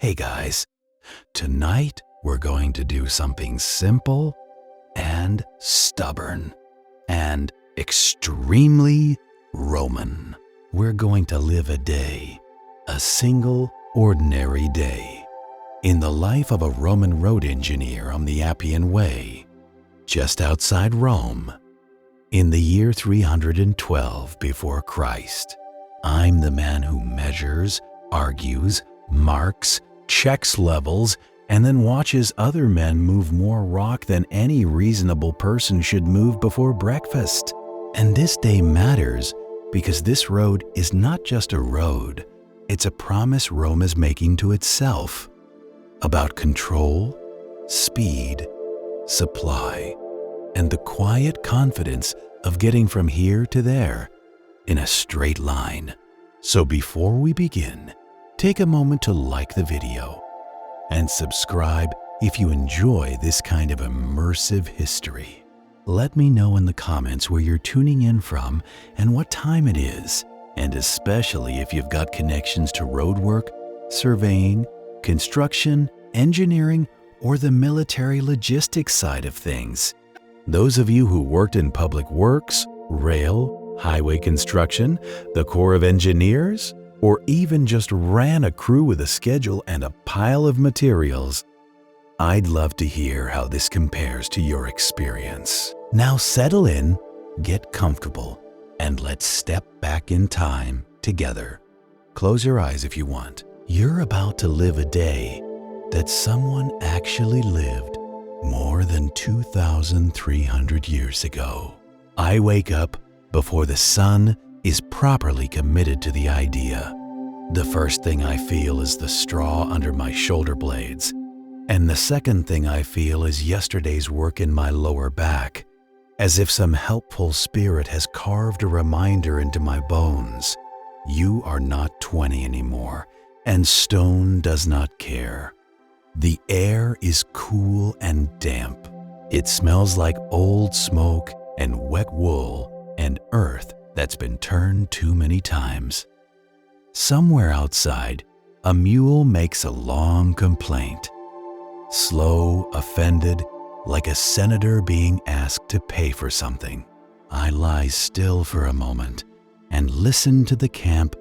Hey guys, tonight we're going to do something simple and stubborn and extremely Roman. We're going to live a day, a single ordinary day, in the life of a Roman road engineer on the Appian Way, just outside Rome. In the year 312 before Christ, I'm the man who measures, argues, marks, checks levels, and then watches other men move more rock than any reasonable person should move before breakfast. And this day matters because this road is not just a road, it's a promise Rome is making to itself about control, speed, supply, and the quiet confidence of getting from here to there in a straight line. So before we begin, take a moment to like the video and subscribe if you enjoy this kind of immersive history. Let me know in the comments where you're tuning in from and what time it is, and especially if you've got connections to roadwork, surveying, construction, engineering, or the military logistics side of things. Those of you who worked in public works, rail, highway construction, the Corps of Engineers, or even just ran a crew with a schedule and a pile of materials, I'd love to hear how this compares to your experience. Now settle in, get comfortable, and let's step back in time together. Close your eyes if you want. You're about to live a day that someone actually lived more than 2,300 years ago. I wake up before the sun is properly committed to the idea. The first thing I feel is the straw under my shoulder blades, and the second thing I feel is yesterday's work in my lower back, as if some helpful spirit has carved a reminder into my bones. You are not 20 anymore, and stone does not care. The air is cool and damp. It smells like old smoke and wet wool and earth that's been turned too many times. Somewhere outside, a mule makes a long complaint. Slow, offended, like a senator being asked to pay for something. I lie still for a moment and listen to the camp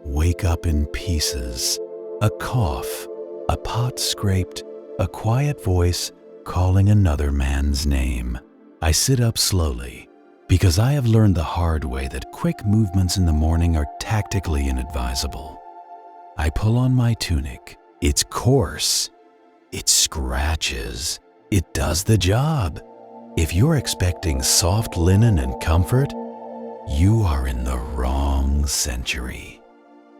wake up in pieces. A cough, a pot scraped, a quiet voice calling another man's name. I sit up slowly, because I have learned the hard way that quick movements in the morning are tactically inadvisable. I pull on my tunic. It's coarse. It scratches. It does the job. If you're expecting soft linen and comfort, you are in the wrong century.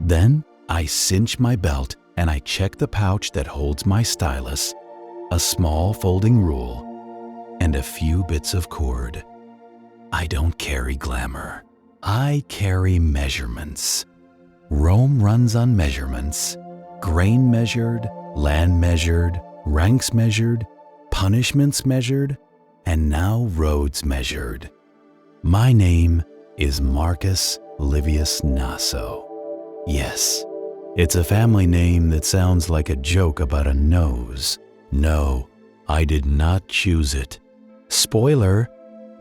Then I cinch my belt and I check the pouch that holds my stylus, a small folding rule, and a few bits of cord. I don't carry glamour. I carry measurements. Rome runs on measurements. Grain measured, land measured, ranks measured, punishments measured, and now roads measured. My name is Marcus Livius Naso. Yes, it's a family name that sounds like a joke about a nose. No, I did not choose it. Spoiler,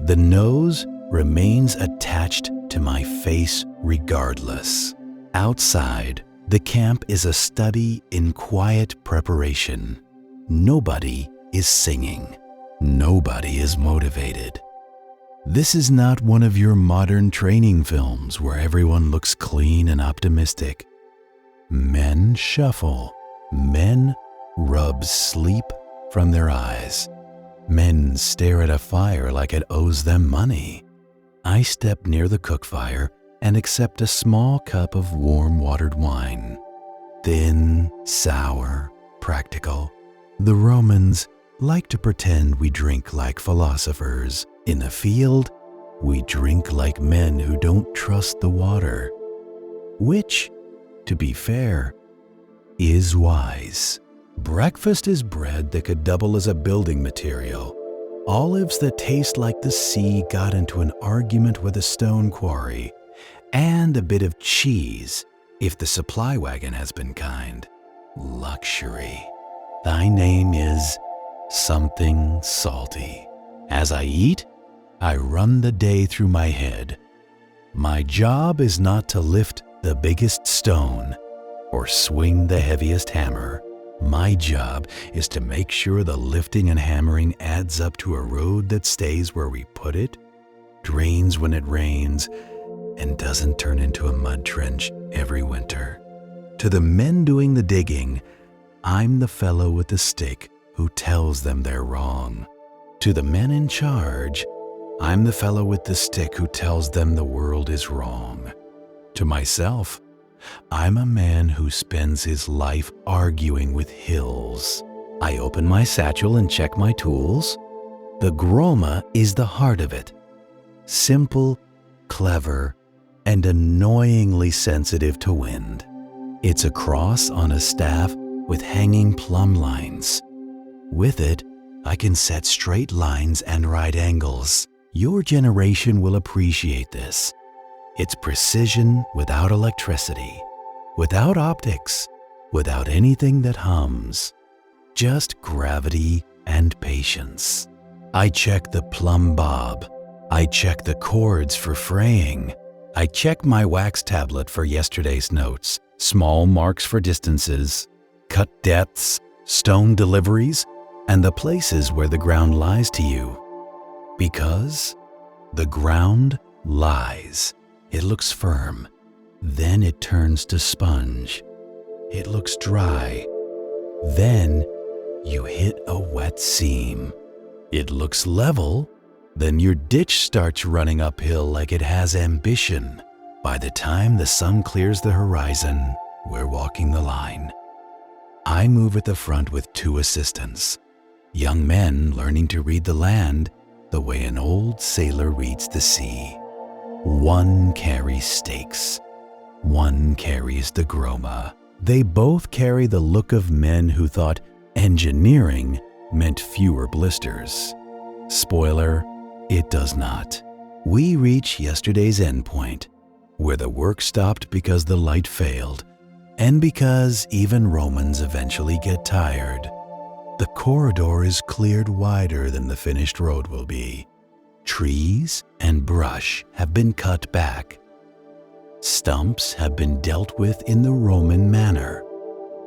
the nose remains attached to my face regardless. Outside, the camp is a study in quiet preparation. Nobody is singing. Nobody is motivated. This is not one of your modern training films where everyone looks clean and optimistic. Men shuffle. Men rub sleep from their eyes. Men stare at a fire like it owes them money. I step near the cook fire and accept a small cup of warm-watered wine. Thin, sour, practical. The Romans like to pretend we drink like philosophers. In the field, we drink like men who don't trust the water. Which, to be fair, is wise. Breakfast is bread that could double as a building material. Olives that taste like the sea got into an argument with a stone quarry. And a bit of cheese, if the supply wagon has been kind. luxury. Thy name is something salty. As I eat, I run the day through my head. My job is not to lift the biggest stone or swing the heaviest hammer. My job is to make sure the lifting and hammering adds up to a road that stays where we put it, drains when it rains, and doesn't turn into a mud trench every winter. To the men doing the digging, I'm the fellow with the stick who tells them they're wrong. To the men in charge, I'm the fellow with the stick who tells them the world is wrong. To myself, I'm a man who spends his life arguing with hills. I open my satchel and check my tools. The groma is the heart of it. Simple, clever, and annoyingly sensitive to wind. It's a cross on a staff with hanging plumb lines. With it, I can set straight lines and right angles. Your generation will appreciate this. It's precision without electricity, without optics, without anything that hums. Just gravity and patience. I check the plumb bob. I check the chords for fraying. I check my wax tablet for yesterday's notes, small marks for distances, cut depths, stone deliveries, and the places where the ground lies to you. Because the ground lies. It looks firm. Then it turns to sponge. It looks dry. Then you hit a wet seam. It looks level. Then your ditch starts running uphill like it has ambition. By the time the sun clears the horizon, we're walking the line. I move at the front with 2 assistants, young men learning to read the land the way an old sailor reads the sea. One carries stakes. One carries the groma. They both carry the look of men who thought engineering meant fewer blisters. Spoiler, it does not. We reach yesterday's endpoint, where the work stopped because the light failed, and because even Romans eventually get tired. The corridor is cleared wider than the finished road will be. Trees and brush have been cut back. Stumps have been dealt with in the Roman manner.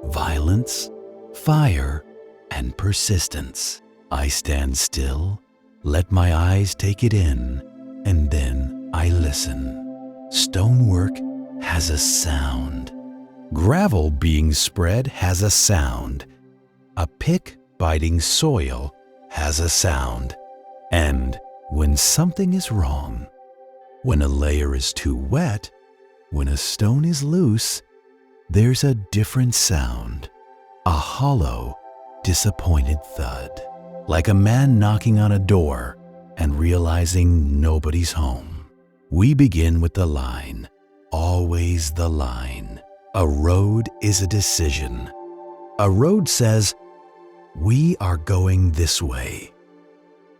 Violence, fire, and persistence. I stand still, let my eyes take it in, and then I listen. Stonework has a sound. Gravel being spread has a sound. A pick biting soil has a sound. And when something is wrong, when a layer is too wet, when a stone is loose, there's a different sound. A hollow, disappointed thud. Like a man knocking on a door and realizing nobody's home. We begin with the line. Always the line. A road is a decision. A road says, we are going this way.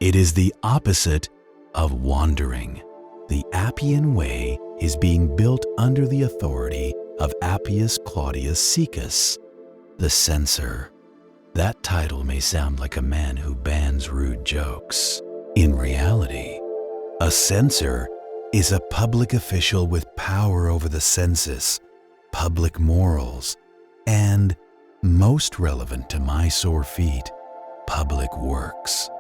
It is the opposite of wandering. The Appian Way is being built under the authority of Appius Claudius Caecus, the censor. That title may sound like a man who bans rude jokes. In reality, a censor is a public official with power over the census, public morals, and, most relevant to my sore feet, public works.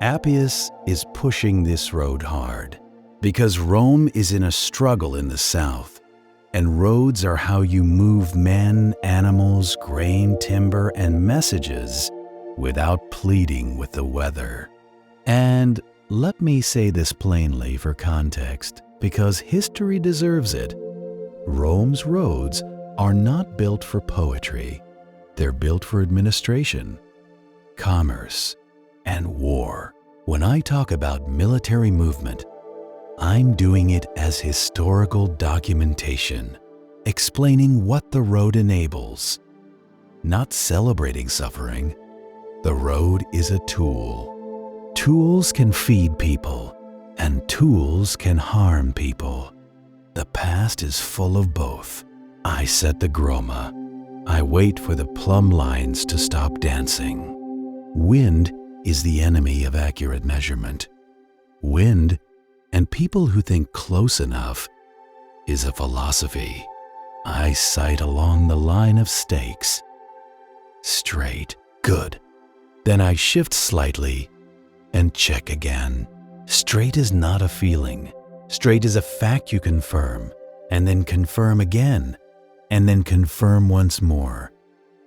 Appius is pushing this road hard because Rome is in a struggle in the south, and roads are how you move men, animals, grain, timber, and messages without pleading with the weather. And let me say this plainly for context, because history deserves it. Rome's roads are not built for poetry. They're built for administration, commerce, and war. When I talk about military movement, I'm doing it as historical documentation, explaining what the road enables, not celebrating suffering. The road is a tool. Tools can feed people, and tools can harm people. The past is full of both. I set the groma. I wait for the plumb lines to stop dancing. Wind is the enemy of accurate measurement. Wind, and people who think close enough, is a philosophy. I sight along the line of stakes. Straight. Good. Then I shift slightly and check again. Straight is not a feeling. Straight is a fact you confirm, and then confirm again, and then confirm once more,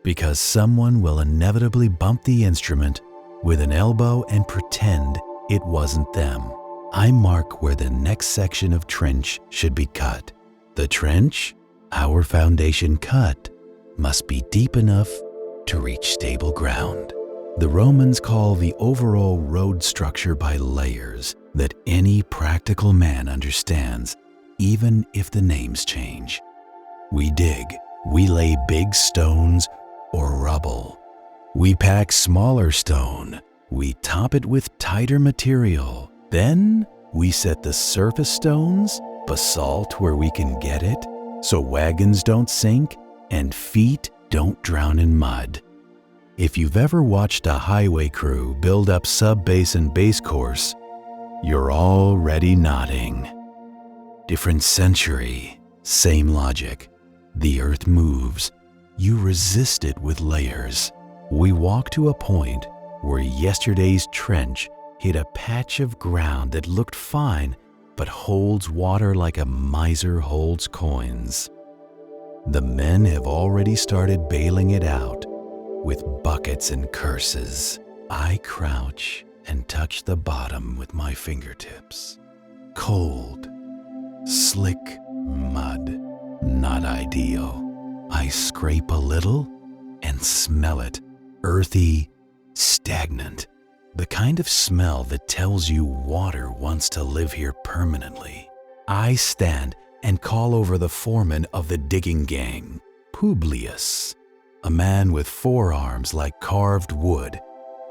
because someone will inevitably bump the instrument with an elbow and pretend it wasn't them. I mark where the next section of trench should be cut. The trench, our foundation cut, must be deep enough to reach stable ground. The Romans call the overall road structure by layers that any practical man understands, even if the names change. We dig, we lay big stones or rubble. We pack smaller stone, we top it with tighter material. Then we set the surface stones, basalt where we can get it, so wagons don't sink and feet don't drown in mud. If you've ever watched a highway crew build up sub-base and base course, you're already nodding. Different century, same logic. The earth moves. You resist it with layers. We walk to a point where yesterday's trench hit a patch of ground that looked fine but holds water like a miser holds coins. The men have already started bailing it out with buckets and curses. I crouch and touch the bottom with my fingertips. Cold, slick mud, not ideal. I scrape a little and smell it, earthy, stagnant. The kind of smell that tells you water wants to live here permanently. I stand and call over the foreman of the digging gang, Publius, a man with forearms like carved wood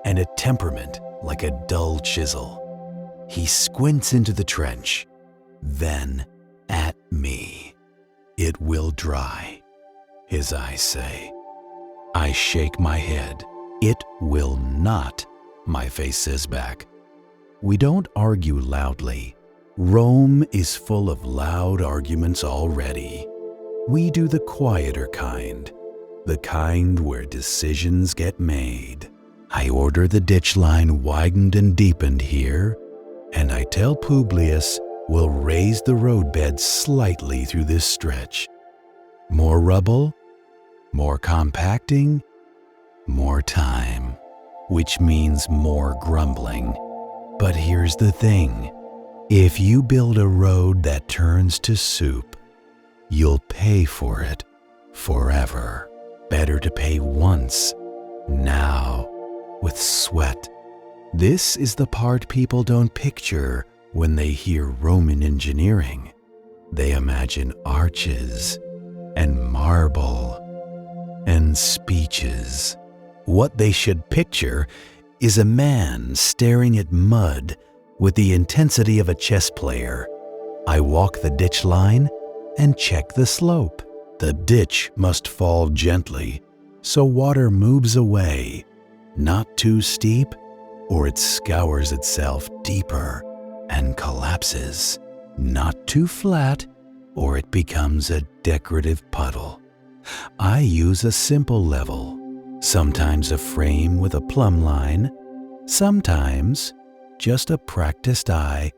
and a temperament like a dull chisel. He squints into the trench, then at me. It will dry, his eyes say. I shake my head. It will not, my face says back. We don't argue loudly. Rome is full of loud arguments already. We do the quieter kind, the kind where decisions get made. I order the ditch line widened and deepened here, and I tell Publius we'll raise the roadbed slightly through this stretch. More rubble, more compacting, more time, which means more grumbling. But here's the thing. If you build a road that turns to soup, you'll pay for it forever. Better to pay once, now, with sweat. This is the part people don't picture when they hear Roman engineering. They imagine arches and marble and speeches. What they should picture is a man staring at mud with the intensity of a chess player. I walk the ditch line and check the slope. The ditch must fall gently, so water moves away, not too steep, or it scours itself deeper and collapses, not too flat, or it becomes a decorative puddle. I use a simple level, sometimes a frame with a plumb line, sometimes just a practiced eye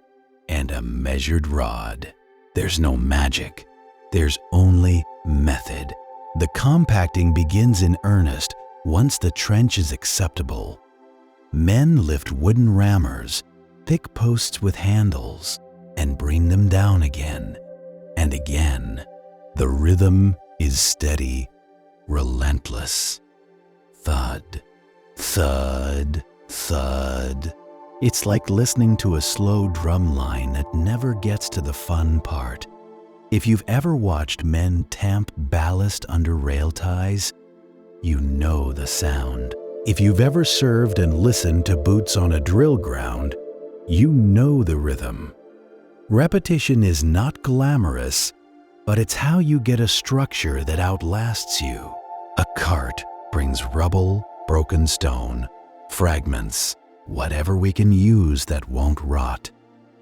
and a measured rod. There's no magic. There's only method. The compacting begins in earnest once the trench is acceptable. Men lift wooden rammers, thick posts with handles, and bring them down again and again. The rhythm is steady, relentless. Thud, thud, thud. It's like listening to a slow drum line that never gets to the fun part. If you've ever watched men tamp ballast under rail ties, you know the sound. If you've ever served and listened to boots on a drill ground, you know the rhythm. Repetition is not glamorous, but it's how you get a structure that outlasts you. A cart brings rubble, broken stone, fragments, whatever we can use that won't rot.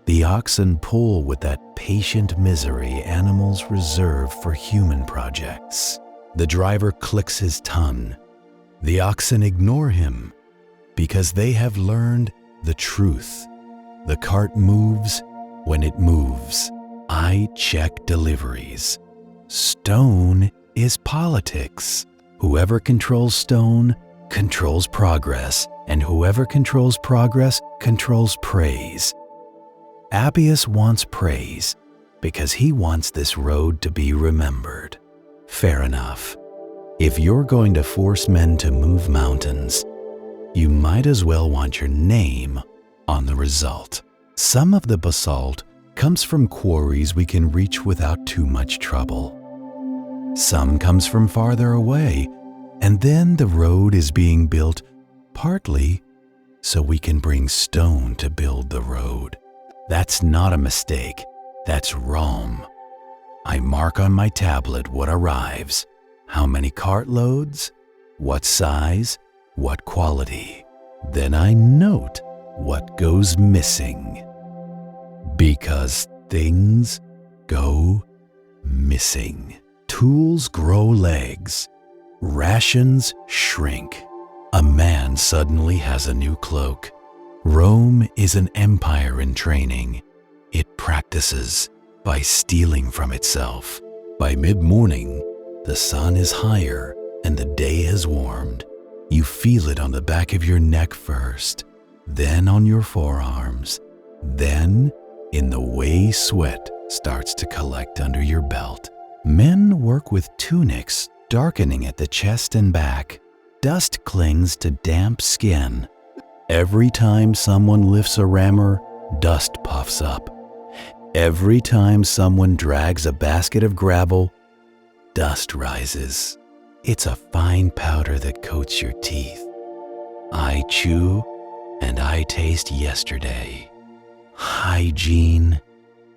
The oxen pull with that patient misery animals reserve for human projects. The driver clicks his tongue. The oxen ignore him because they have learned the truth. The cart moves when it moves. I check deliveries. Stone is politics. Whoever controls stone controls progress, and whoever controls progress controls praise. Appian wants praise because he wants this road to be remembered. Fair enough. If you're going to force men to move mountains, you might as well want your name on the result. Some of the basalt comes from quarries we can reach without too much trouble. Some comes from farther away, and then the road is being built partly so we can bring stone to build the road. That's not a mistake, that's Rome. I mark on my tablet what arrives, how many cartloads, what size, what quality. Then I note what goes missing. Because things go missing. Tools grow legs. Rations shrink. A man suddenly has a new cloak. Rome is an empire in training. It practices by stealing from itself. By mid-morning, the sun is higher and the day has warmed. You feel it on the back of your neck first, then on your forearms, then in the way sweat starts to collect under your belt. Men work with tunics darkening at the chest and back. Dust clings to damp skin. Every time someone lifts a rammer, dust puffs up. Every time someone drags a basket of gravel, dust rises. It's a fine powder that coats your teeth. I chew and I taste yesterday. Hygiene.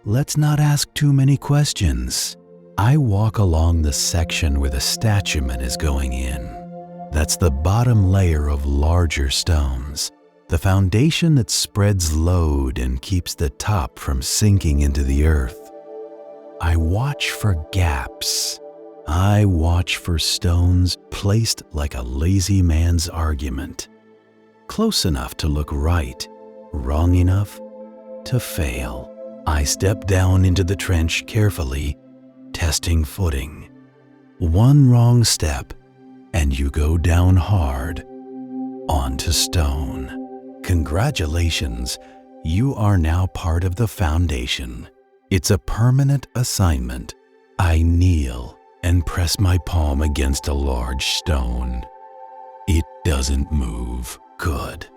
Let's not ask too many questions. I walk along the section where the statument is going in. That's the bottom layer of larger stones, the foundation that spreads load and keeps the top from sinking into the earth. I watch for gaps. I watch for stones placed like a lazy man's argument, close enough to look right, wrong enough to fail. I step down into the trench carefully, testing footing. One wrong step, and you go down hard onto stone. Congratulations, you are now part of the foundation. It's a permanent assignment. I kneel and press my palm against a large stone. It doesn't move. Good.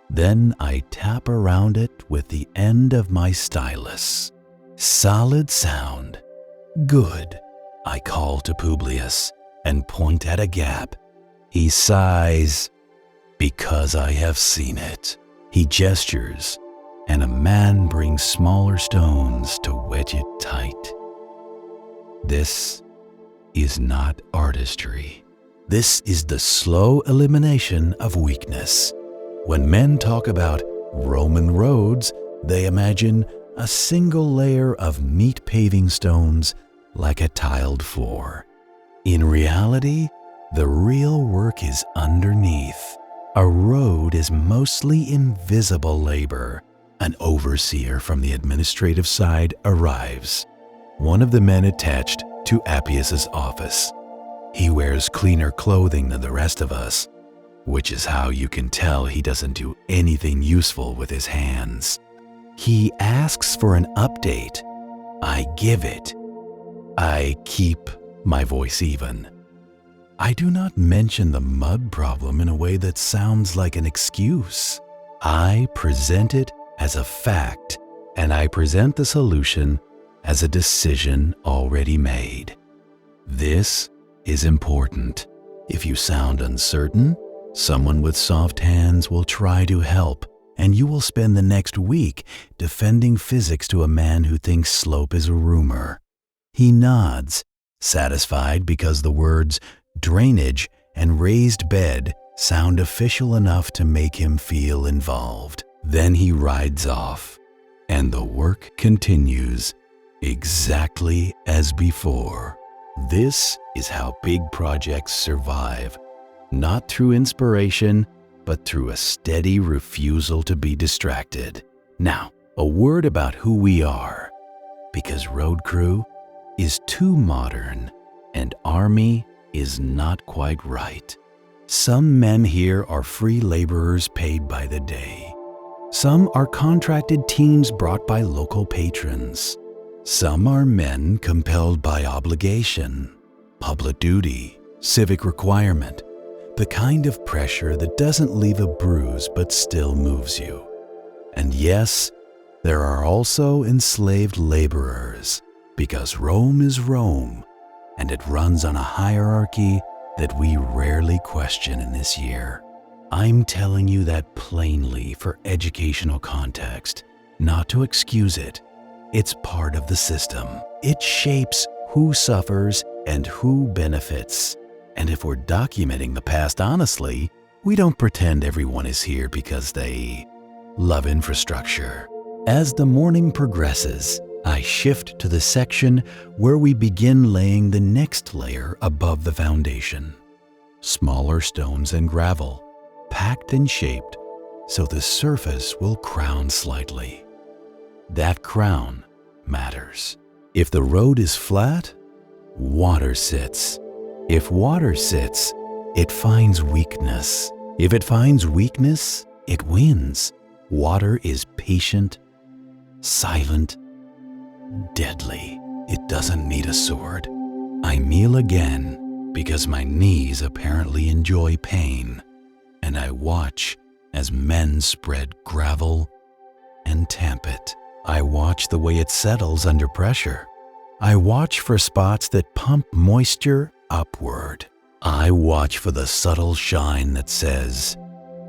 Then I tap around it with the end of my stylus. Solid sound. Good. I call to Publius and point at a gap. He sighs, because I have seen it. He gestures, and a man brings smaller stones to wedge it tight. This is not artistry. This is the slow elimination of weakness. When men talk about Roman roads, they imagine a single layer of neat paving stones like a tiled floor. In reality, the real work is underneath. A road is mostly invisible labor. An overseer from the administrative side arrives. One of the men attached to Appius's office. He wears cleaner clothing than the rest of us, which is how you can tell he doesn't do anything useful with his hands. He asks for an update. I give it. I keep my voice even. I do not mention the mud problem in a way that sounds like an excuse. I present it as a fact, and I present the solution as a decision already made. This is important. If you sound uncertain, someone with soft hands will try to help, and you will spend the next week defending physics to a man who thinks slope is a rumor. He nods, satisfied because the words Drainage and raised bed sound official enough to make him feel involved. Then he rides off, and the work continues exactly as before. This is how big projects survive, not through inspiration, but through a steady refusal to be distracted. Now, a word about who we are, because road crew is too modern and army is not quite right. Some men here are free laborers paid by the day. Some are contracted teams brought by local patrons. Some are men compelled by obligation, public duty, civic requirement, the kind of pressure that doesn't leave a bruise but still moves you. And yes, there are also enslaved laborers, because Rome is Rome, and it runs on a hierarchy that we rarely question in this year. I'm telling you that plainly for educational context, not to excuse it. It's part of the system. It shapes who suffers and who benefits. And if we're documenting the past honestly, we don't pretend everyone is here because they love infrastructure. As the morning progresses, I shift to the section where we begin laying the next layer above the foundation. Smaller stones and gravel, packed and shaped so the surface will crown slightly. That crown matters. If the road is flat, water sits. If water sits, it finds weakness. If it finds weakness, it wins. Water is patient, silent, deadly. It doesn't need a sword. I kneel again because my knees apparently enjoy pain, and I watch as men spread gravel and tamp it. I watch the way it settles under pressure. I watch for spots that pump moisture upward. I watch for the subtle shine that says,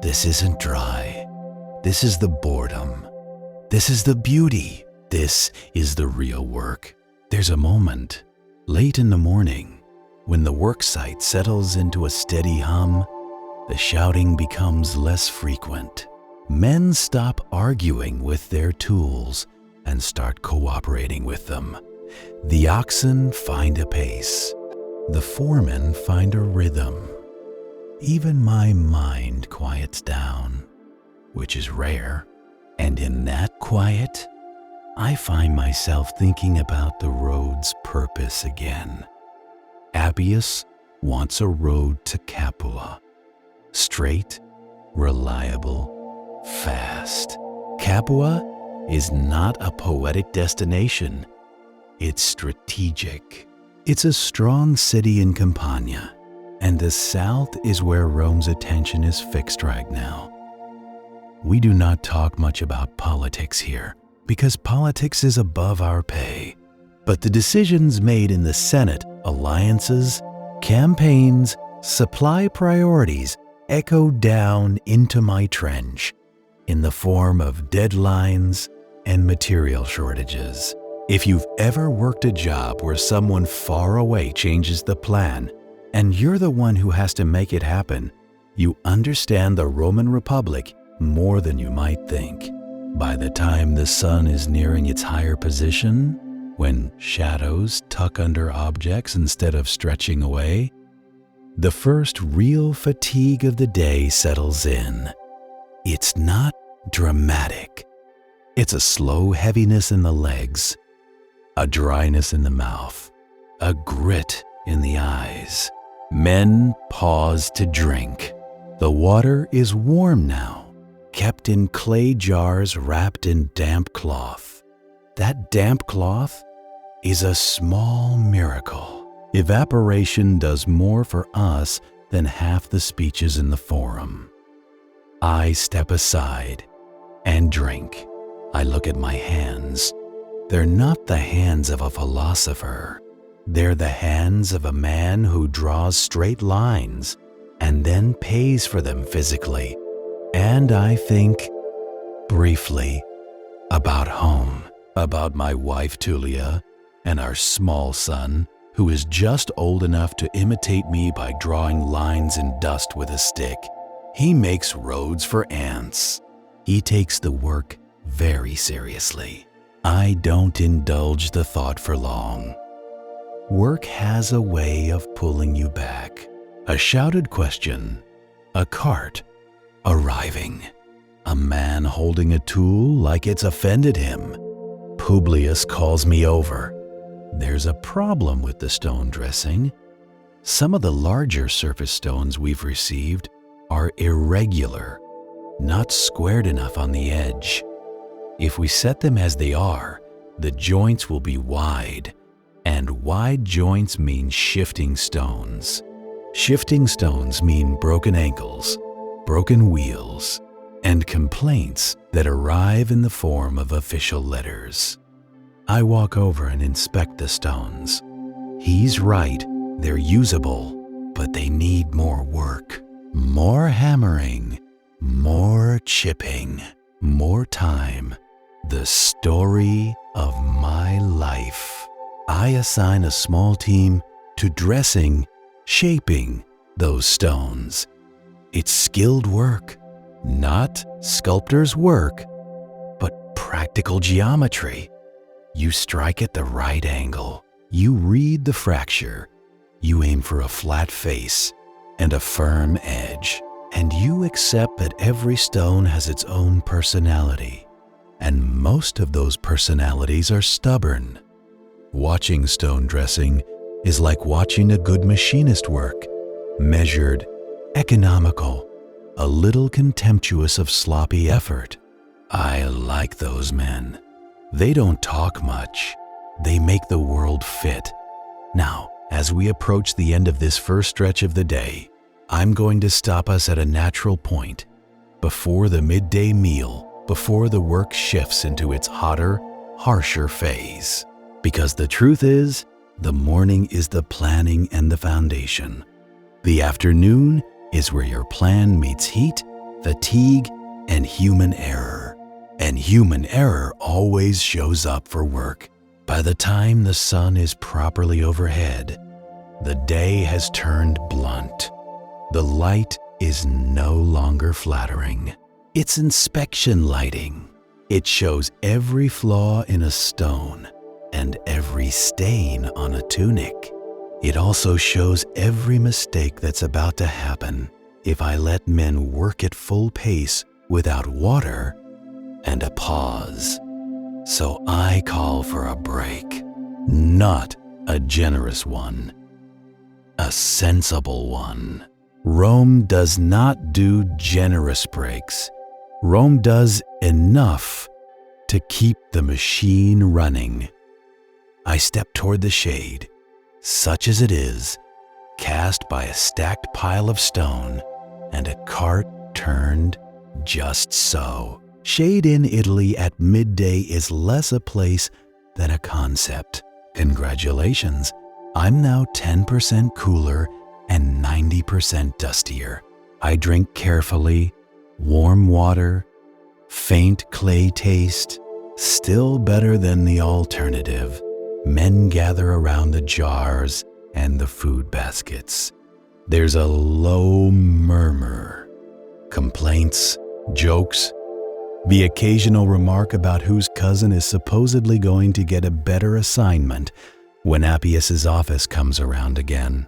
this isn't dry. This is the boredom. This is the beauty. This is the real work. There's a moment, late in the morning, when the work site settles into a steady hum, the shouting becomes less frequent. Men stop arguing with their tools and start cooperating with them. The oxen find a pace. The foremen find a rhythm. Even my mind quiets down, which is rare. And in that quiet, I find myself thinking about the road's purpose again. Appius wants a road to Capua. Straight, reliable, fast. Capua is not a poetic destination. It's strategic. It's a strong city in Campania, and the south is where Rome's attention is fixed right now. We do not talk much about politics here, because politics is above our pay. But the decisions made in the Senate, alliances, campaigns, supply priorities echo down into my trench in the form of deadlines and material shortages. If you've ever worked a job where someone far away changes the plan and you're the one who has to make it happen, you understand the Roman Republic more than you might think. By the time the sun is nearing its higher position, when shadows tuck under objects instead of stretching away, the first real fatigue of the day settles in. It's not dramatic. It's a slow heaviness in the legs, a dryness in the mouth, a grit in the eyes. Men pause to drink. The water is warm now, kept in clay jars wrapped in damp cloth. That damp cloth is a small miracle. Evaporation does more for us than half the speeches in the forum. I step aside and drink. I look at my hands. They're not the hands of a philosopher. They're the hands of a man who draws straight lines and then pays for them physically. And I think, briefly, about home, about my wife Tullia and our small son, who is just old enough to imitate me by drawing lines in dust with a stick. He makes roads for ants. He takes the work very seriously. I don't indulge the thought for long. Work has a way of pulling you back. A shouted question, a cart arriving, a man holding a tool like it's offended him. Publius calls me over. There's a problem with the stone dressing. Some of the larger surface stones we've received are irregular, not squared enough on the edge. If we set them as they are, the joints will be wide, and wide joints mean shifting stones. Shifting stones mean broken ankles, broken wheels, and complaints that arrive in the form of official letters. I walk over and inspect the stones. He's right, they're usable, but they need more work. More hammering, more chipping, more time. The story of my life. I assign a small team to dressing, shaping those stones. It's skilled work, not sculptor's work, but practical geometry. You strike at the right angle. You read the fracture. You aim for a flat face and a firm edge. And you accept that every stone has its own personality. And most of those personalities are stubborn. Watching stone dressing is like watching a good machinist work. Measured, economical, a little contemptuous of sloppy effort. I like those men. They don't talk much. They make the world fit. Now, as we approach the end of this first stretch of the day, I'm going to stop us at a natural point, before the midday meal, before the work shifts into its hotter, harsher phase. Because the truth is, the morning is the planning and the foundation. The afternoon is where your plan meets heat, fatigue, and human error. And human error always shows up for work. By the time the sun is properly overhead, the day has turned blunt. The light is no longer flattering. It's inspection lighting. It shows every flaw in a stone and every stain on a tunic. It also shows every mistake that's about to happen if I let men work at full pace without water and a pause. So I call for a break, not a generous one, a sensible one. Rome does not do generous breaks. Rome does enough to keep the machine running. I step toward the shade, such as it is, cast by a stacked pile of stone and a cart turned just so. Shade in Italy at midday is less a place than a concept. Congratulations, I'm now 10% cooler and 90% dustier. I drink carefully, warm water, faint clay taste, still better than the alternative. Men gather around the jars and the food baskets. There's a low murmur. Complaints, jokes, the occasional remark about whose cousin is supposedly going to get a better assignment when Appius's office comes around again.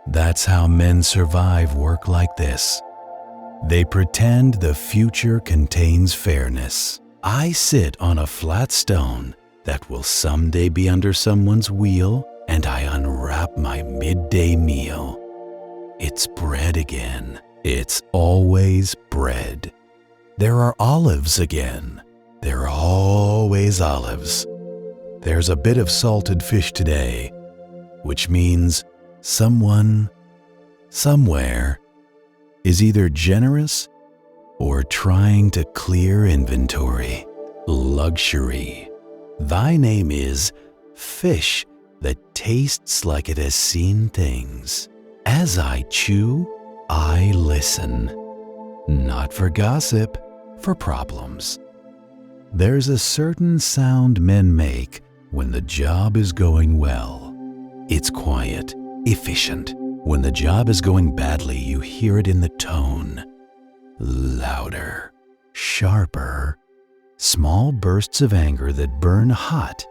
That's how men survive work like this. They pretend the future contains fairness. I sit on a flat stone that will someday be under someone's wheel, and I unwrap my midday meal. It's bread again. It's always bread. There are olives again. There are always olives. There's a bit of salted fish today, which means someone, somewhere, is either generous or trying to clear inventory. Luxury. Thy name is fish that tastes like it has seen things. As I chew, I listen. Not for gossip, for problems. There's a certain sound men make when the job is going well. It's quiet, efficient. When the job is going badly, you hear it in the tone. Louder, sharper, small bursts of anger that burn hot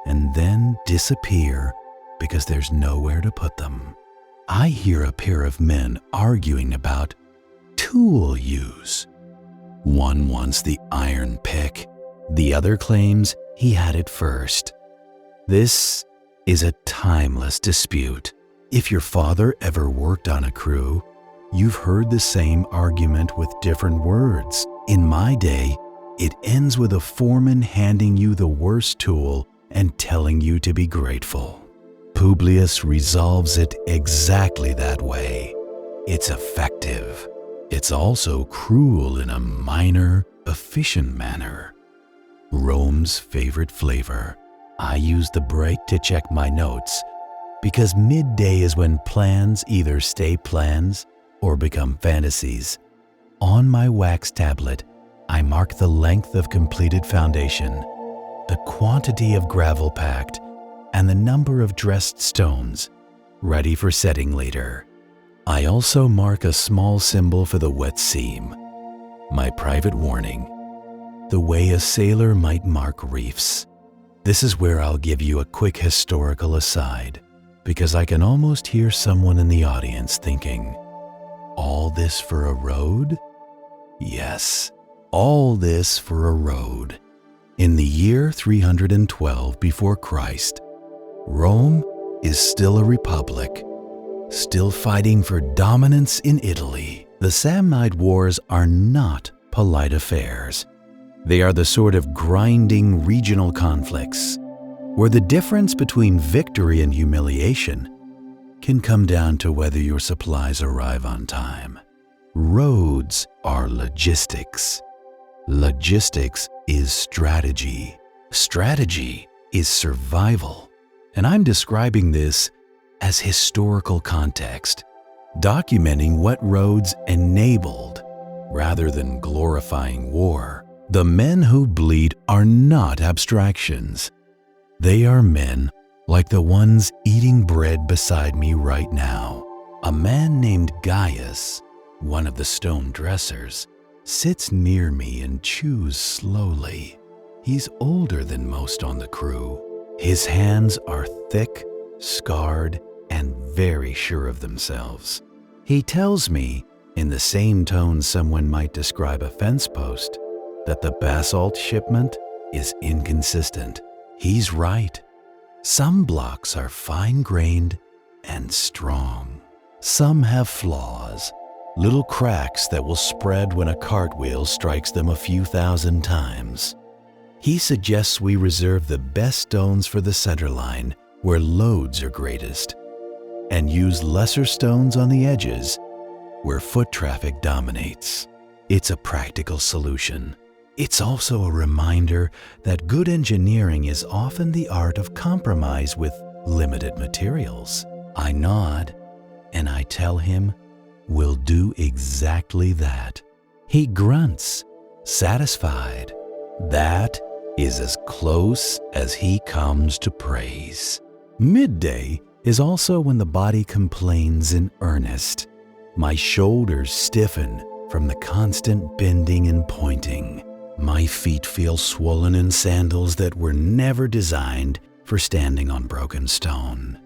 and then disappear because there's nowhere to put them. I hear a pair of men arguing about tool use. One wants the iron pick, the other claims he had it first. This is a timeless dispute. If your father ever worked on a crew, you've heard the same argument with different words. In my day, it ends with a foreman handing you the worst tool and telling you to be grateful. Publius resolves it exactly that way. It's effective. It's also cruel in a minor, efficient manner. Rome's favorite flavor. I use the break to check my notes because midday is when plans either stay plans or become fantasies. On my wax tablet, I mark the length of completed foundation, the quantity of gravel packed, and the number of dressed stones, ready for setting later. I also mark a small symbol for the wet seam, my private warning, the way a sailor might mark reefs. This is where I'll give you a quick historical aside, because I can almost hear someone in the audience thinking, all this for a road? Yes, all this for a road. In the year 312 before Christ, Rome is still a republic, still fighting for dominance in Italy. The Samnite Wars are not polite affairs. They are the sort of grinding regional conflicts where the difference between victory and humiliation can come down to whether your supplies arrive on time. Roads are logistics. Logistics is strategy. Strategy is survival. And I'm describing this as historical context, documenting what roads enabled rather than glorifying war. The men who bleed are not abstractions. They are men like the ones eating bread beside me right now. A man named Gaius, one of the stone dressers, sits near me and chews slowly. He's older than most on the crew. His hands are thick, scarred, and very sure of themselves. He tells me, in the same tone someone might describe a fence post, that the basalt shipment is inconsistent. He's right. Some blocks are fine-grained and strong. Some have flaws, little cracks that will spread when a cartwheel strikes them a few thousand times. He suggests we reserve the best stones for the center line, where loads are greatest, and use lesser stones on the edges, where foot traffic dominates. It's a practical solution. It's also a reminder that good engineering is often the art of compromise with limited materials. I nod, and I tell him we'll do exactly that. He grunts, satisfied. That is as close as he comes to praise. Midday is also when the body complains in earnest. My shoulders stiffen from the constant bending and pointing. My feet feel swollen in sandals that were never designed for standing on broken stone.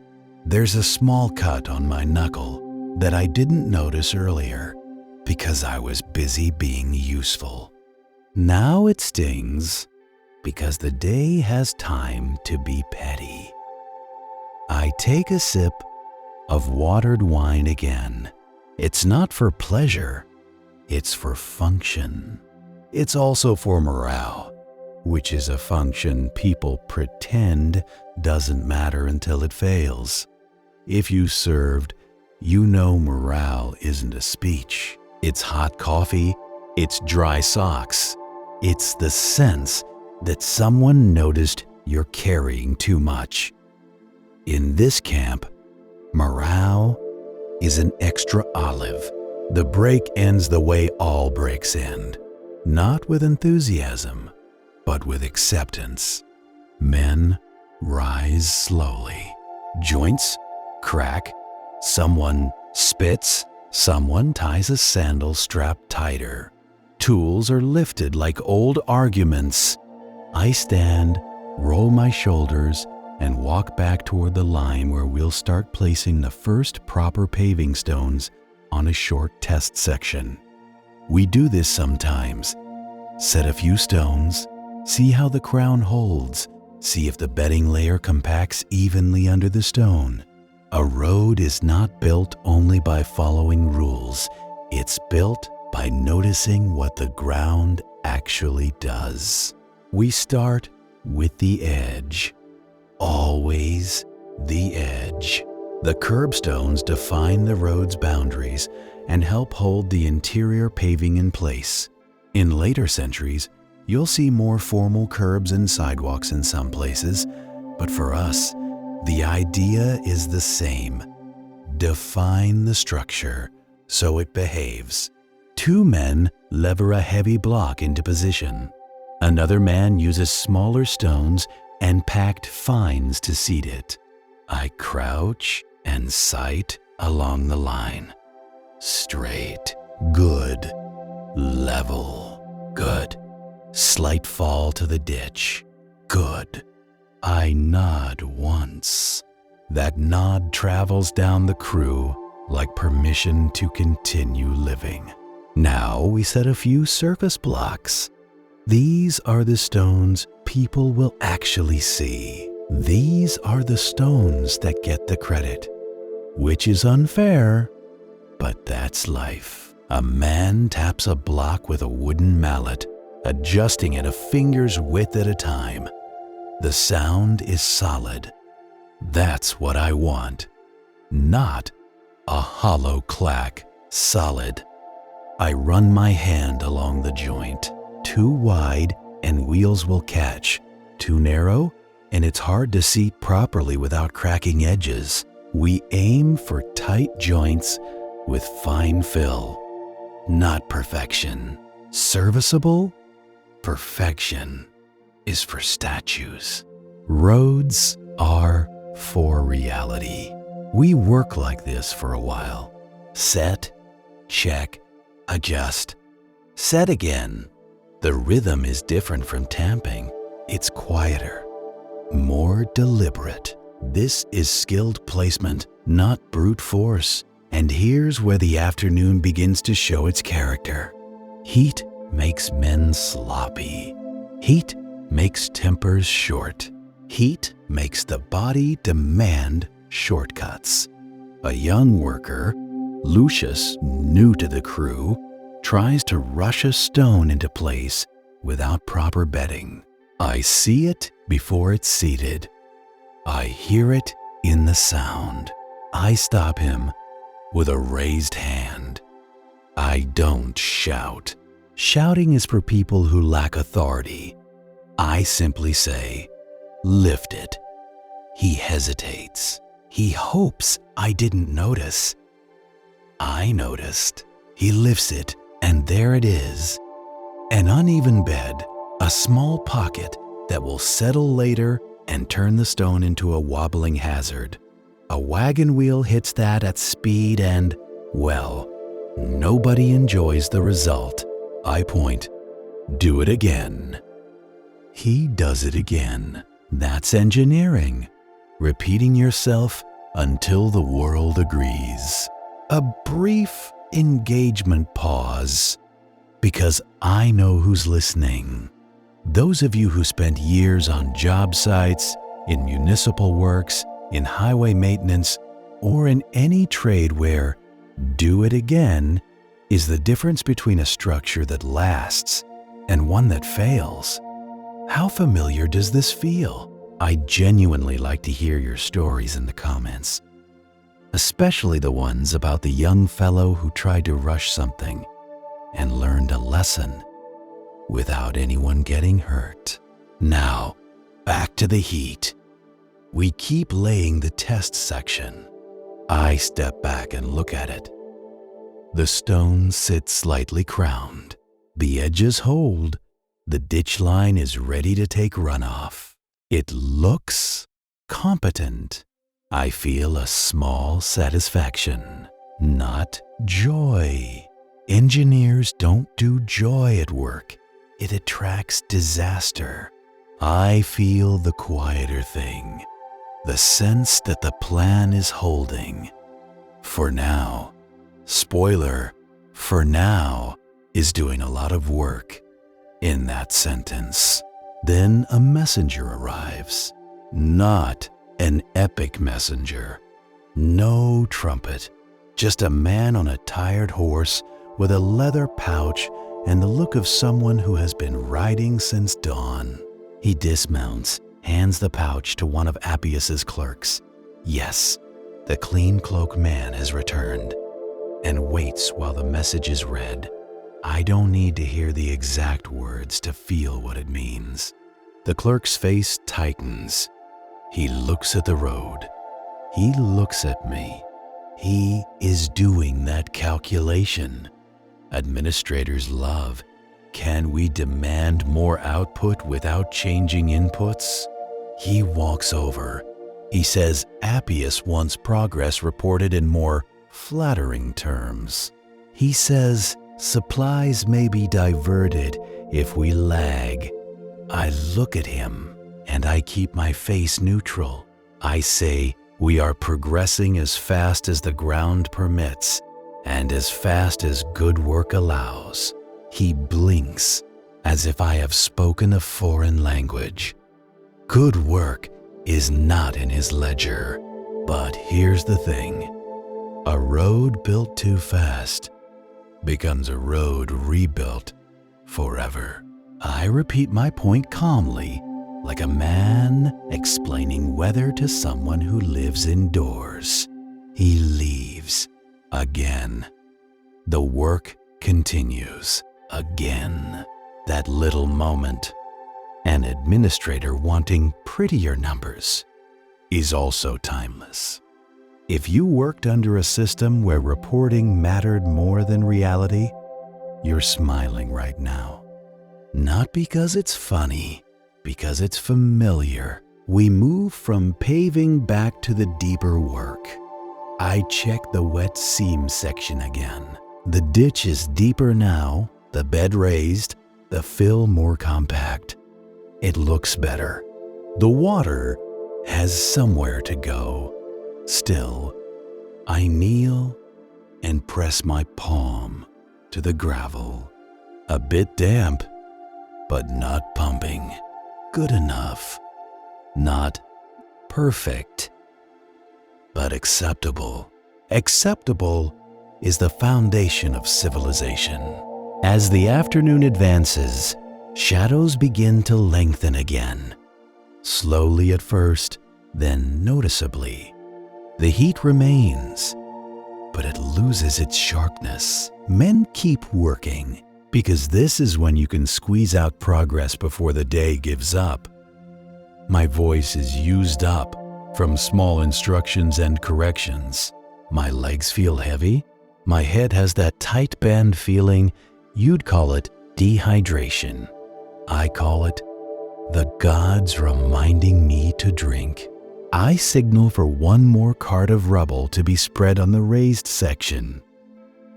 There's a small cut on my knuckle that I didn't notice earlier because I was busy being useful. Now it stings because the day has time to be petty. I take a sip of watered wine again. It's not for pleasure, it's for function. It's also for morale, which is a function people pretend doesn't matter until it fails. If you served, you know morale isn't a speech. It's hot coffee, it's dry socks. It's the sense that someone noticed you're carrying too much. In this camp, morale is an extra olive. The break ends the way all breaks end. Not with enthusiasm, but with acceptance. Men rise slowly. Joints crack, someone spits, someone ties a sandal strap tighter. Tools are lifted like old arguments. I stand, roll my shoulders, and walk back toward the line where we'll start placing the first proper paving stones on a short test section. We do this sometimes. Set a few stones, see how the crown holds, see if the bedding layer compacts evenly under the stone. A road is not built only by following rules. It's built by noticing what the ground actually does. We start with the edge. Always the edge. The curbstones define the road's boundaries and help hold the interior paving in place. In later centuries, you'll see more formal curbs and sidewalks in some places, but for us, the idea is the same. Define the structure so it behaves. Two men lever a heavy block into position. Another man uses smaller stones and packed fines to seat it. I crouch and sight along the line. Straight, good. Level, good. Slight fall to the ditch, good. I nod once. That nod travels down the crew like permission to continue living. Now we set a few surface blocks. These are the stones people will actually see. These are the stones that get the credit, which is unfair, but that's life. A man taps a block with a wooden mallet, adjusting it a finger's width at a time. The sound is solid. That's what I want, not a hollow clack, solid. I run my hand along the joint. Too wide and wheels will catch. Too narrow and it's hard to seat properly without cracking edges. We aim for tight joints with fine fill. Not perfection. Serviceable? Perfection is for statues. Roads are for reality. We work like this for a while. Set, check, adjust. Set again. The rhythm is different from tamping. It's quieter, more deliberate. This is skilled placement, not brute force. And here's where the afternoon begins to show its character. Heat makes men sloppy. Heat makes tempers short. Heat makes the body demand shortcuts. A young worker, Lucius, new to the crew, tries to rush a stone into place without proper bedding. I see it before it's seated. I hear it in the sound. I stop him with a raised hand. I don't shout. Shouting is for people who lack authority. I simply say, lift it. He hesitates. He hopes I didn't notice. I noticed. He lifts it, and there it is. An uneven bed, a small pocket that will settle later and turn the stone into a wobbling hazard. A wagon wheel hits that at speed and, well, nobody enjoys the result. I point. Do it again. He does it again. That's engineering. Repeating yourself until the world agrees. A brief engagement pause, because I know who's listening. Those of you who spent years on job sites, in municipal works, in highway maintenance, or in any trade where do it again is the difference between a structure that lasts and one that fails. How familiar does this feel? I genuinely like to hear your stories in the comments, especially the ones about the young fellow who tried to rush something and learned a lesson without anyone getting hurt. Now, back to the heat. We keep laying the test section. I step back and look at it. The stone sits slightly crowned. The edges hold. The ditch line is ready to take runoff. It looks competent. I feel a small satisfaction, not joy. Engineers don't do joy at work. It attracts disaster. I feel the quieter thing, the sense that the plan is holding. For now, spoiler, for now is doing a lot of work in that sentence. Then a messenger arrives, not an epic messenger. No trumpet, just a man on a tired horse with a leather pouch and the look of someone who has been riding since dawn. He dismounts, hands the pouch to one of Appius's clerks. Yes, the clean cloak man has returned, and waits while the message is read. I don't need to hear the exact words to feel what it means. The clerk's face tightens. He looks at the road. He looks at me. He is doing that calculation. Administrators love. Can we demand more output without changing inputs? He walks over. He says Appius wants progress reported in more flattering terms. He says supplies may be diverted if we lag. I look at him and I keep my face neutral. I say we are progressing as fast as the ground permits and as fast as good work allows. He blinks as if I have spoken a foreign language. Good work is not in his ledger. But here's the thing. A road built too fast becomes a road rebuilt forever. I repeat my point calmly, like a man explaining weather to someone who lives indoors. He leaves again. The work continues again. That little moment, an administrator wanting prettier numbers, is also timeless. If you worked under a system where reporting mattered more than reality, you're smiling right now. Not because it's funny, because it's familiar. We move from paving back to the deeper work. I check the wet seam section again. The ditch is deeper now, the bed raised, the fill more compact. It looks better. The water has somewhere to go. Still, I kneel and press my palm to the gravel. A bit damp, but not pumping. Good enough. Not perfect, but acceptable. Acceptable is the foundation of civilization. As the afternoon advances, shadows begin to lengthen again. Slowly at first, then noticeably. The heat remains, but it loses its sharpness. Men keep working, because this is when you can squeeze out progress before the day gives up. My voice is used up from small instructions and corrections. My legs feel heavy. My head has that tight band feeling. You'd call it dehydration. I call it the gods reminding me to drink. I signal for one more cart of rubble to be spread on the raised section.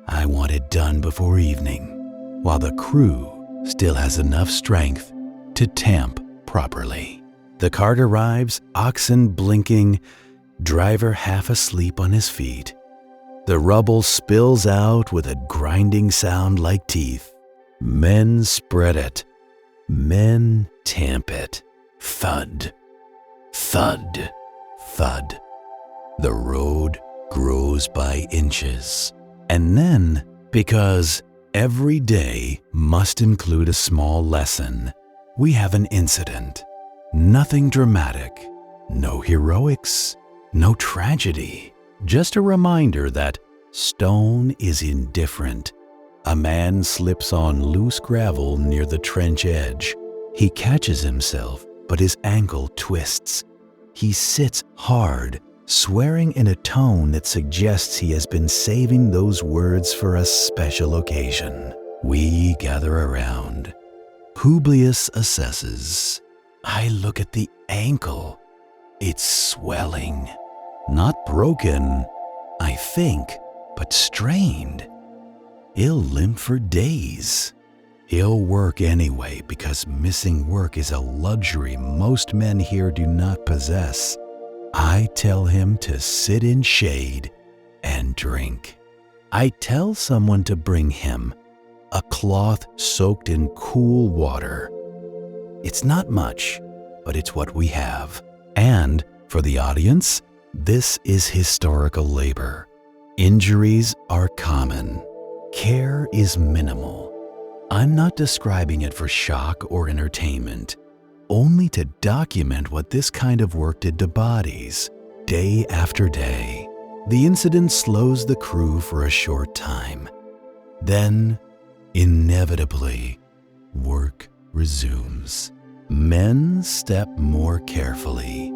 I want it done before evening, while the crew still has enough strength to tamp properly. The cart arrives, oxen blinking, driver half asleep on his feet. The rubble spills out with a grinding sound like teeth. Men spread it. Men tamp it. Thud, thud, thud. The road grows by inches. And then, because every day must include a small lesson, we have an incident. Nothing dramatic, no heroics, no tragedy. Just a reminder that stone is indifferent. A man slips on loose gravel near the trench edge. He catches himself, but his ankle twists. He sits hard, swearing in a tone that suggests he has been saving those words for a special occasion. We gather around. Publius assesses. I look at the ankle. It's swelling. Not broken, I think, but strained. He'll limp for days. He'll work anyway because missing work is a luxury most men here do not possess. I tell him to sit in shade and drink. I tell someone to bring him a cloth soaked in cool water. It's not much, but it's what we have. And for the audience, this is historical labor. Injuries are common. Care is minimal. I'm not describing it for shock or entertainment, only to document what this kind of work did to bodies, day after day. The incident slows the crew for a short time. Then, inevitably, work resumes. Men step more carefully.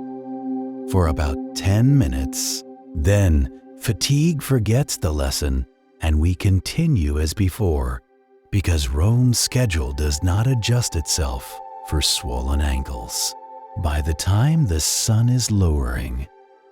For about 10 minutes, then fatigue forgets the lesson and we continue as before, because Rome's schedule does not adjust itself for swollen ankles. By the time the sun is lowering,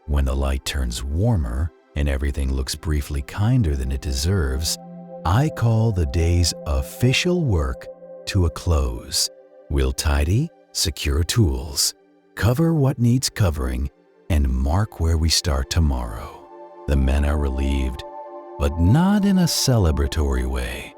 when the light turns warmer and everything looks briefly kinder than it deserves, I call the day's official work to a close. We'll tidy, secure tools, cover what needs covering, and mark where we start tomorrow. The men are relieved, but not in a celebratory way.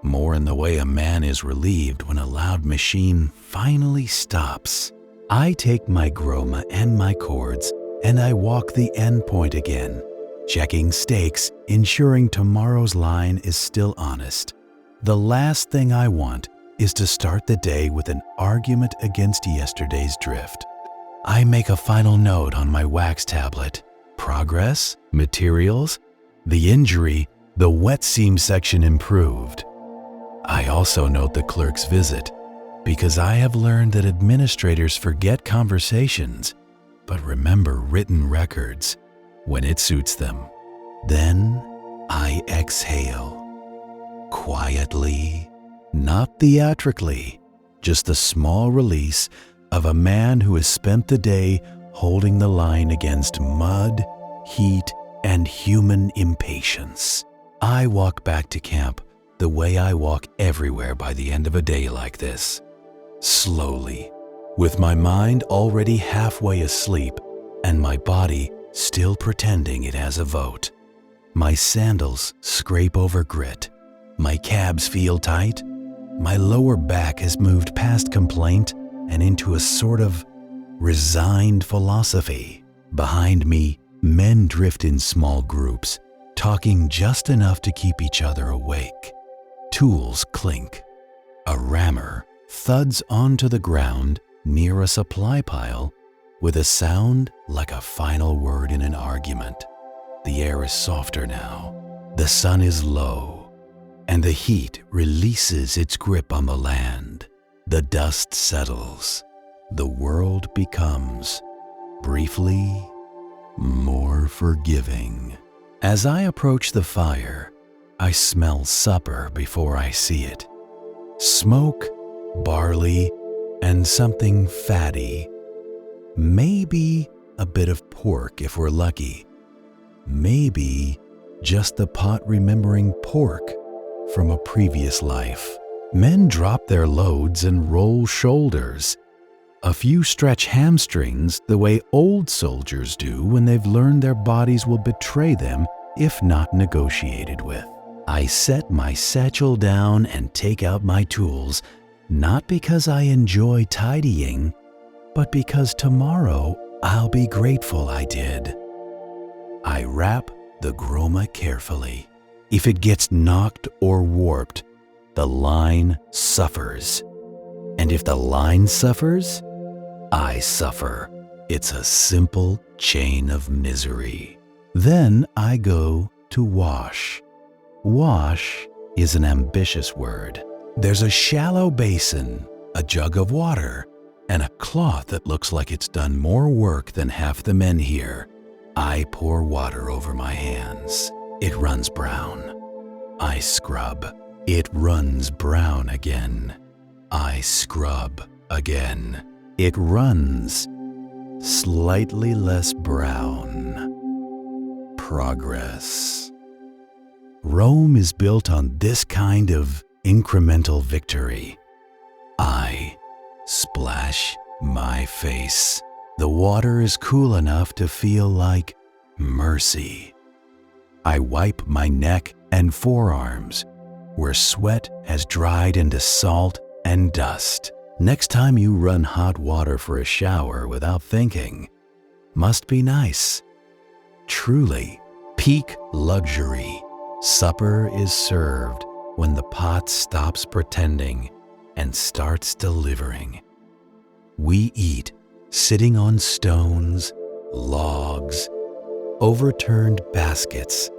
More in the way a man is relieved when a loud machine finally stops. I take my groma and my cords and I walk the end point again, checking stakes, ensuring tomorrow's line is still honest. The last thing I want is to start the day with an argument against yesterday's drift. I make a final note on my wax tablet. Progress, materials, the injury, the wet seam section improved. I also note the clerk's visit, because I have learned that administrators forget conversations, but remember written records when it suits them. Then I exhale, quietly, not theatrically, just a small release of a man who has spent the day holding the line against mud, heat, and human impatience. I walk back to camp the way I walk everywhere by the end of a day like this. Slowly, with my mind already halfway asleep and my body still pretending it has a vote. My sandals scrape over grit. My calves feel tight. My lower back has moved past complaint and into a sort of resigned philosophy. Behind me, men drift in small groups, talking just enough to keep each other awake. Tools clink. A rammer thuds onto the ground near a supply pile with a sound like a final word in an argument. The air is softer now. The sun is low, and the heat releases its grip on the land. The dust settles. The world becomes, briefly, more forgiving. As I approach the fire, I smell supper before I see it. Smoke, barley, and something fatty. Maybe a bit of pork if we're lucky. Maybe just the pot remembering pork from a previous life. Men drop their loads and roll shoulders. A few stretch hamstrings the way old soldiers do when they've learned their bodies will betray them if not negotiated with. I set my satchel down and take out my tools, not because I enjoy tidying, but because tomorrow I'll be grateful I did. I wrap the groma carefully. If it gets knocked or warped, the line suffers. And if the line suffers, I suffer. It's a simple chain of misery. Then I go to wash. Wash is an ambitious word. There's a shallow basin, a jug of water, and a cloth that looks like it's done more work than half the men here. I pour water over my hands. It runs brown. I scrub. It runs brown again. I scrub again. It runs slightly less brown. progress. Rome is built on this kind of incremental victory. I splash my face. The water is cool enough to feel like mercy. I wipe my neck and forearms, where sweat has dried into salt and dust. Next time you run hot water for a shower without thinking, must be nice. Truly, peak luxury. Supper is served when the pot stops pretending and starts delivering. We eat sitting on stones, logs, overturned baskets,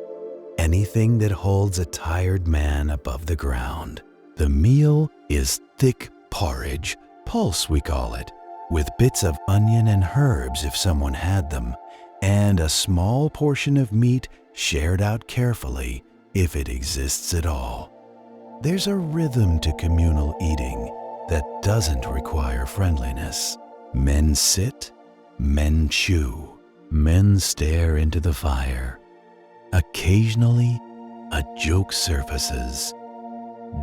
anything that holds a tired man above the ground. The meal is thick porridge, pulse we call it, with bits of onion and herbs if someone had them, and a small portion of meat shared out carefully if it exists at all. There's a rhythm to communal eating that doesn't require friendliness. Men sit, men chew, men stare into the fire. Occasionally, a joke surfaces,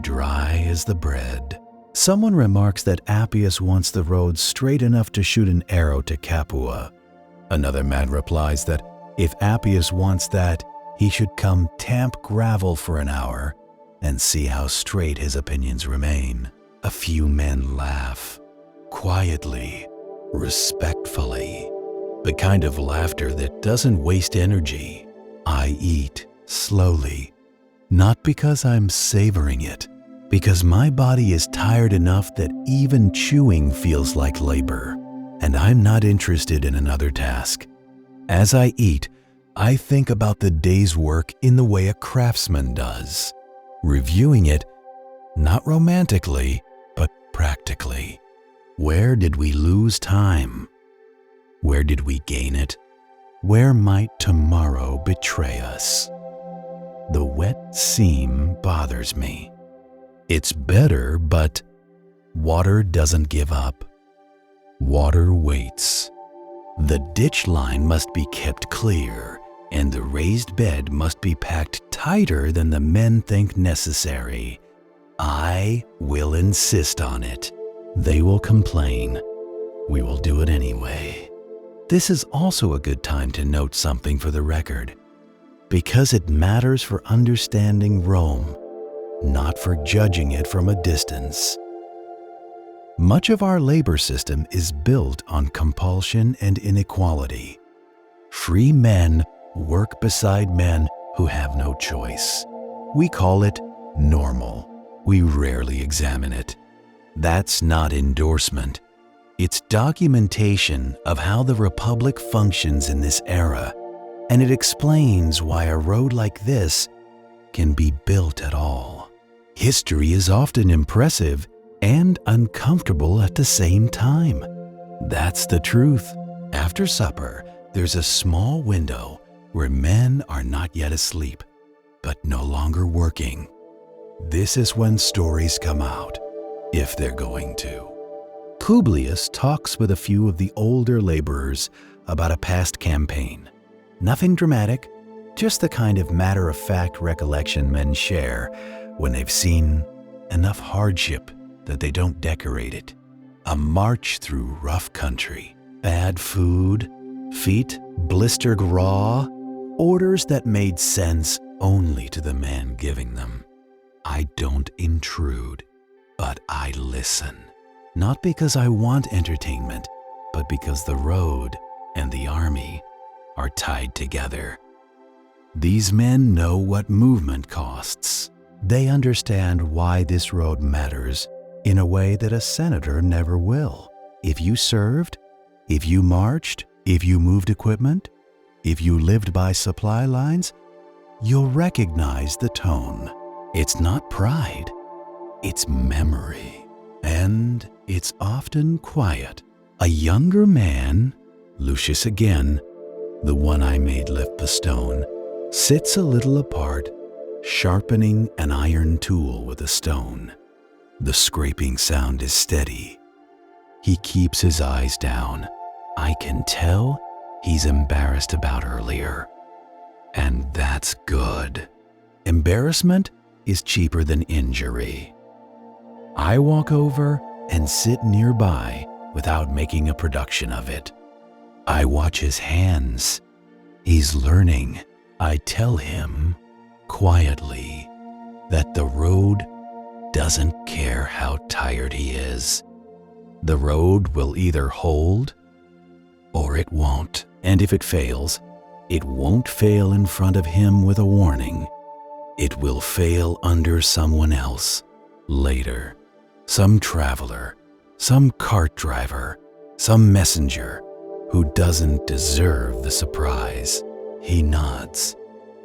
dry as the bread. Someone remarks that Appius wants the road straight enough to shoot an arrow to Capua. Another man replies that if Appius wants that, he should come tamp gravel for an hour and see how straight his opinions remain. A few men laugh, quietly, respectfully, the kind of laughter that doesn't waste energy. I eat slowly, not because I'm savoring it, because my body is tired enough that even chewing feels like labor, and I'm not interested in another task. As I eat, I think about the day's work in the way a craftsman does, reviewing it, not romantically, but practically. Where did we lose time? Where did we gain it? Where might tomorrow betray us? The wet seam bothers me. It's better, but water doesn't give up. Water waits. The ditch line must be kept clear, and the raised bed must be packed tighter than the men think necessary. I will insist on it. They will complain. We will do it anyway. This is also a good time to note something for the record, because it matters for understanding Rome, not for judging it from a distance. Much of our labor system is built on compulsion and inequality. Free men work beside men who have no choice. We call it normal. We rarely examine it. That's not endorsement. It's documentation of how the Republic functions in this era, and it explains why a road like this can be built at all. History is often impressive and uncomfortable at the same time. That's the truth. After supper, there's a small window where men are not yet asleep, but no longer working. This is when stories come out, if they're going to. Publius talks with a few of the older laborers about a past campaign. Nothing dramatic, just the kind of matter-of-fact recollection men share when they've seen enough hardship that they don't decorate it. A march through rough country, bad food, feet blistered raw, orders that made sense only to the man giving them. I don't intrude, but I listen. Not because I want entertainment, but because the road and the army are tied together. These men know what movement costs. They understand why this road matters in a way that a senator never will. If you served, if you marched, if you moved equipment, if you lived by supply lines, you'll recognize the tone. It's not pride, it's memory. And it's often quiet. A younger man, Lucius again, the one I made lift the stone, sits a little apart, sharpening an iron tool with a stone. The scraping sound is steady. He keeps his eyes down. I can tell he's embarrassed about earlier. And that's good. Embarrassment is cheaper than injury. I walk over and sit nearby without making a production of it. I watch his hands. He's learning. I tell him, quietly, that the road doesn't care how tired he is. The road will either hold or it won't. And if it fails, it won't fail in front of him with a warning. It will fail under someone else later. Some traveler, some cart driver, some messenger who doesn't deserve the surprise. He nods.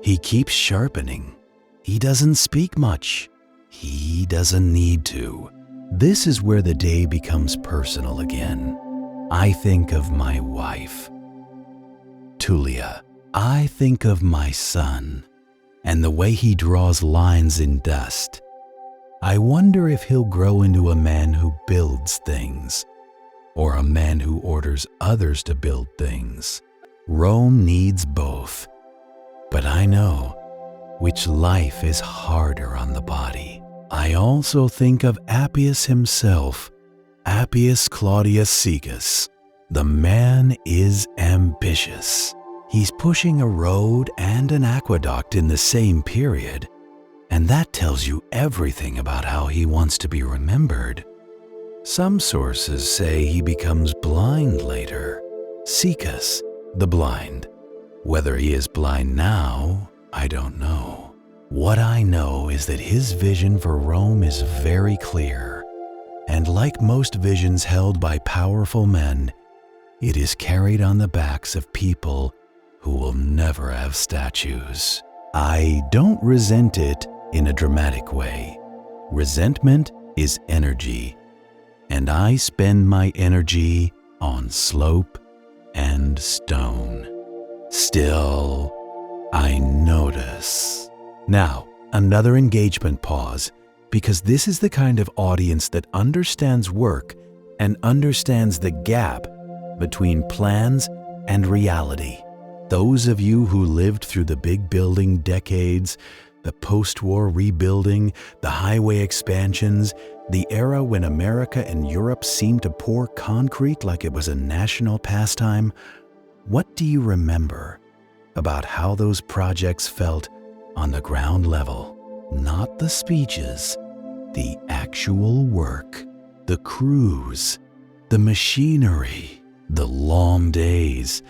He keeps sharpening. He doesn't speak much. He doesn't need to. This is where the day becomes personal again. I think of my wife, Tulia. I think of my son and the way he draws lines in dust. I wonder if he'll grow into a man who builds things, or a man who orders others to build things. Rome needs both, but I know which life is harder on the body. I also think of Appius himself, Appius Claudius Caecus. The man is ambitious. He's pushing a road and an aqueduct in the same period, and that tells you everything about how he wants to be remembered. Some sources say he becomes blind later. Caecus, the blind. Whether he is blind now, I don't know. What I know is that his vision for Rome is very clear, and like most visions held by powerful men, it is carried on the backs of people who will never have statues. I don't resent it in a dramatic way. Resentment is energy, and I spend my energy on slope and stone. Still, I notice. Now, another engagement pause, because this is the kind of audience that understands work and understands the gap between plans and reality. Those of you who lived through the big building decades, the post-war rebuilding, the highway expansions, the era when America and Europe seemed to pour concrete like it was a national pastime, what do you remember about how those projects felt on the ground level? Not the speeches, the actual work, the crews, the machinery, the long days.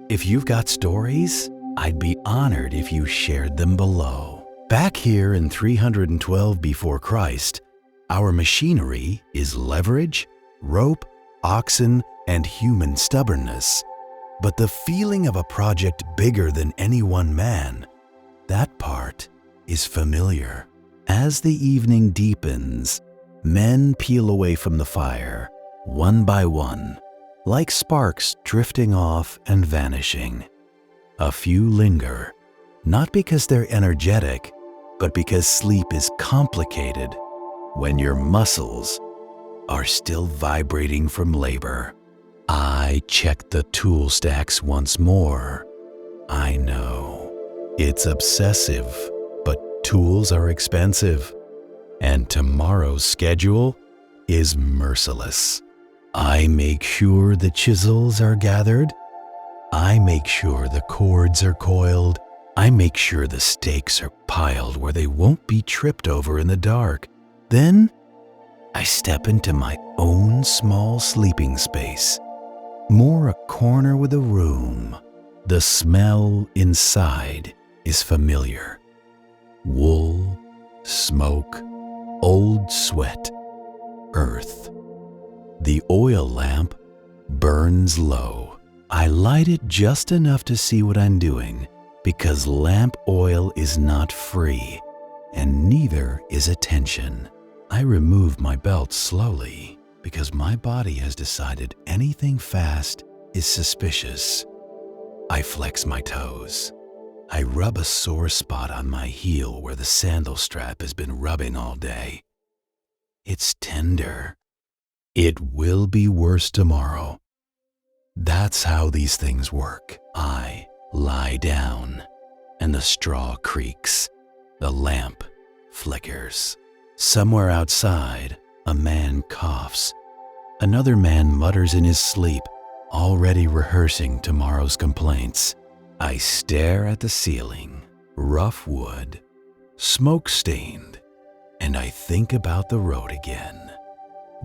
If you've got stories, I'd be honored if you shared them below. Back here in 312 before Christ, our machinery is leverage, rope, oxen, and human stubbornness. But the feeling of a project bigger than any one man, that part is familiar. As the evening deepens, men peel away from the fire, one by one, like sparks drifting off and vanishing. A few linger, not because they're energetic, but because sleep is complicated when your muscles are still vibrating from labor. I check the tool stacks once more. I know it's obsessive, but tools are expensive, and tomorrow's schedule is merciless. I make sure the chisels are gathered. I make sure the cords are coiled. I make sure the stakes are piled where they won't be tripped over in the dark. Then I step into my own small sleeping space, more a corner with a room. The smell inside is familiar. Wool, smoke, old sweat, earth. The oil lamp burns low. I light it just enough to see what I'm doing, because lamp oil is not free, and neither is attention. I remove my belt slowly, because my body has decided anything fast is suspicious. I flex my toes. I rub a sore spot on my heel where the sandal strap has been rubbing all day. It's tender. It will be worse tomorrow. That's how these things work. I lie down. and the straw creaks. The lamp flickers. Somewhere outside, a man coughs. Another man mutters in his sleep, already rehearsing tomorrow's complaints. I stare at the ceiling, rough wood, smoke-stained, and I think about the road again.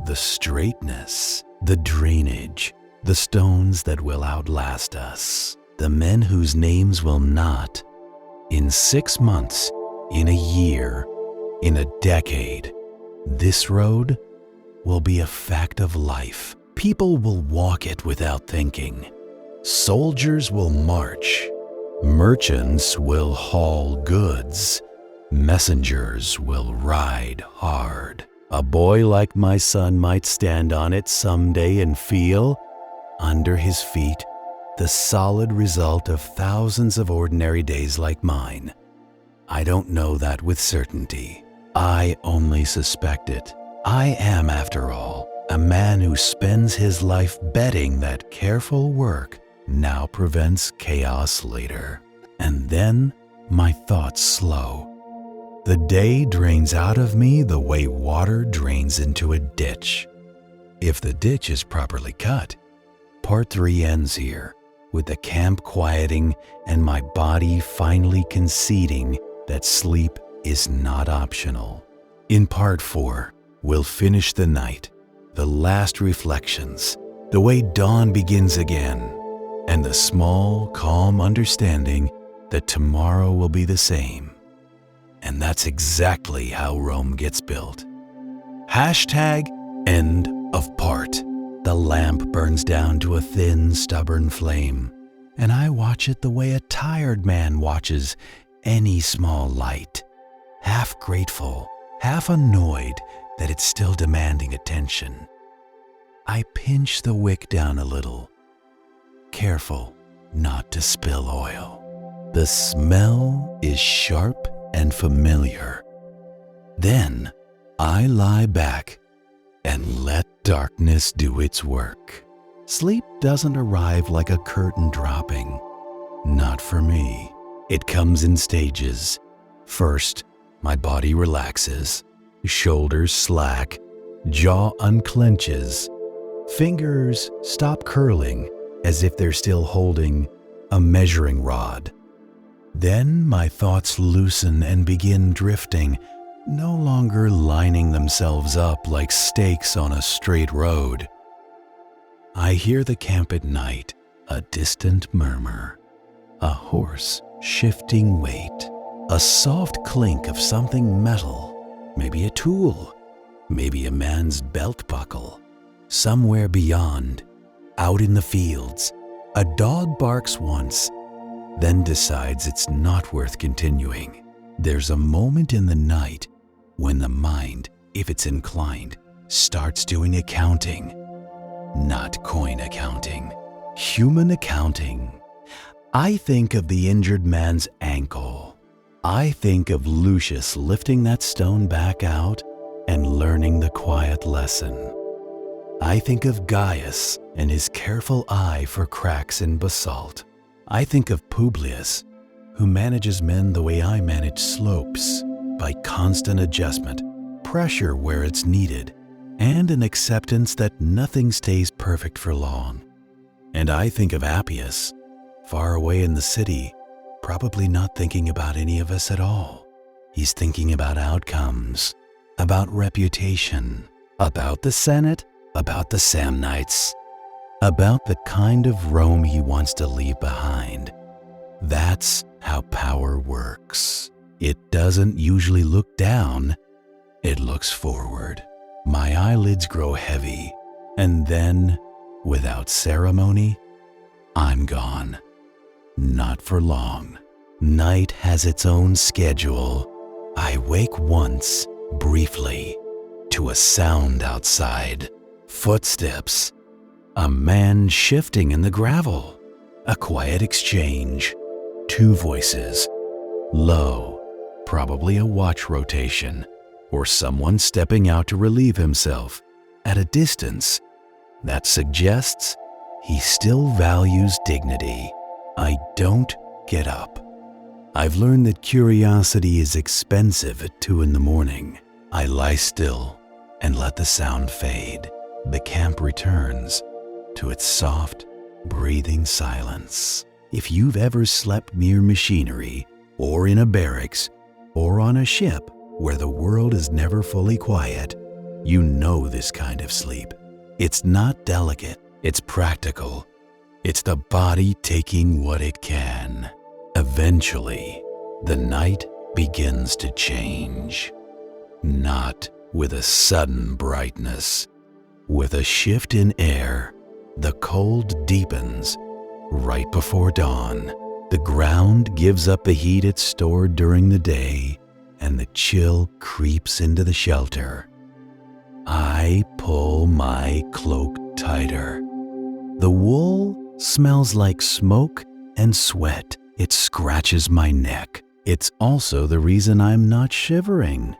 The straightness, the drainage, the stones that will outlast us, the men whose names will not, in 6 months, in a year, in a decade, this road will be a fact of life. People will walk it without thinking. Soldiers will march. Merchants will haul goods. Messengers will ride hard. A boy like my son might stand on it someday and feel, under his feet, the solid result of thousands of ordinary days like mine. I don't know that with certainty. I only suspect it. I am, after all, a man who spends his life betting that careful work now prevents chaos later. And then my thoughts slow. The day drains out of me the way water drains into a ditch. If the ditch is properly cut, part 3 ends here, with the camp quieting and my body finally conceding that sleep is not optional. In part 4, we'll finish the night, the last reflections, the way dawn begins again, and the small, calm understanding that tomorrow will be the same. And that's exactly how Rome gets built. #end of part. The lamp burns down to a thin, stubborn flame, and I watch it the way a tired man watches any small light, half grateful, half annoyed that it's still demanding attention. I pinch the wick down a little, careful not to spill oil. The smell is sharp and familiar. Then I lie back and let darkness do its work. Sleep doesn't arrive like a curtain dropping. Not for me. It comes in stages. First, my body relaxes, shoulders slack, jaw unclenches, fingers stop curling as if they're still holding a measuring rod. Then my thoughts loosen and begin drifting, no longer lining themselves up like stakes on a straight road. I hear the camp at night, a distant murmur, a hoarse, shifting weight, a soft clink of something metal, maybe a tool, maybe a man's belt buckle. Somewhere beyond, out in the fields, a dog barks once, then decides it's not worth continuing. There's a moment in the night when the mind, if it's inclined, starts doing accounting. Not coin accounting, human accounting. I think of the injured man's ankle. I think of Lucius lifting that stone back out and learning the quiet lesson. I think of Gaius and his careful eye for cracks in basalt. I think of Publius, who manages men the way I manage slopes, by constant adjustment, pressure where it's needed, and an acceptance that nothing stays perfect for long. And I think of Appius, far away in the city, probably not thinking about any of us at all. He's thinking about outcomes, about reputation, about the Senate, about the Samnites, about the kind of Rome he wants to leave behind. That's how power works. It doesn't usually look down, it looks forward. My eyelids grow heavy, and then, without ceremony, I'm gone. Not for long. Night has its own schedule. I wake once, briefly, to a sound outside. Footsteps. A man shifting in the gravel. A quiet exchange. 2 voices. Low, probably a watch rotation, or someone stepping out to relieve himself. At a distance, that suggests he still values dignity. I don't get up. I've learned that curiosity is expensive at 2 in the morning. I lie still and let the sound fade. The camp returns to its soft, breathing silence. If you've ever slept near machinery, or in a barracks, or on a ship where the world is never fully quiet, you know this kind of sleep. It's not delicate, it's practical. It's the body taking what it can. Eventually, the night begins to change. Not with a sudden brightness. With a shift in air, the cold deepens right before dawn. The ground gives up the heat it stored during the day, and the chill creeps into the shelter. I pull my cloak tighter. The wool smells like smoke and sweat. It scratches my neck. It's also the reason I'm not shivering.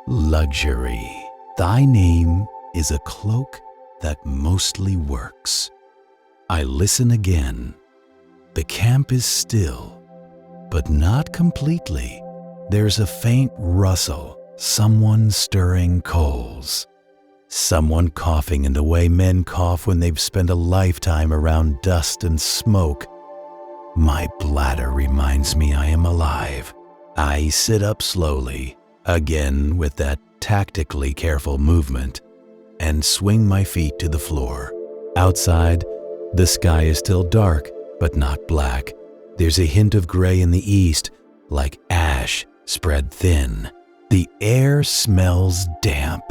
Luxury. Thy name is a cloak that mostly works. I listen again. The camp is still, but not completely. There's a faint rustle, someone stirring coals. Someone coughing in the way men cough when they've spent a lifetime around dust and smoke. My bladder reminds me I am alive. I sit up slowly, again with that tactically careful movement, and swing my feet to the floor. Outside, the sky is still dark, but not black. There's a hint of gray in the east, like ash spread thin. The air smells damp.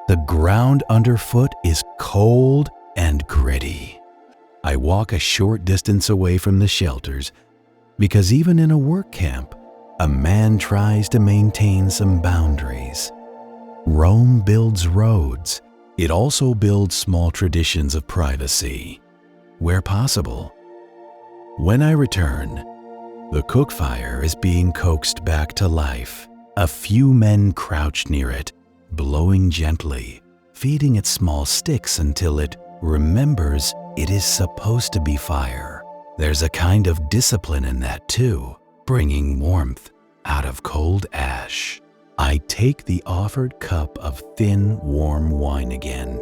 The ground underfoot is cold and gritty. I walk a short distance away from the shelters, because even in a work camp, a man tries to maintain some boundaries. Rome builds roads. It also builds small traditions of privacy, where possible. When I return, the cook fire is being coaxed back to life. A few men crouch near it, blowing gently, feeding it small sticks until it remembers it is supposed to be fire. There's a kind of discipline in that too, bringing warmth out of cold ash. I take the offered cup of thin, warm wine again.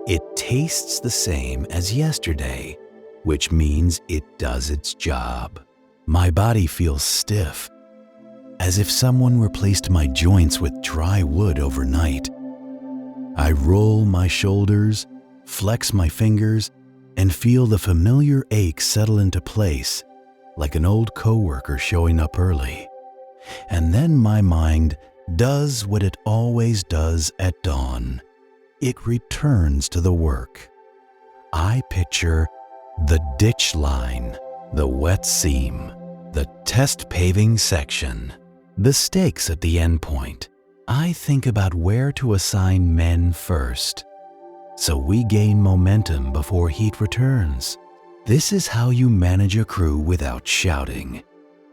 It tastes the same as yesterday, which means it does its job. My body feels stiff, as if someone replaced my joints with dry wood overnight. I roll my shoulders, flex my fingers, and feel the familiar ache settle into place, like an old coworker showing up early. And then my mind does what it always does at dawn. It returns to the work. I picture the ditch line, the wet seam, the test paving section, the stakes at the end point. I think about where to assign men first, so we gain momentum before heat returns. This is how you manage a crew without shouting.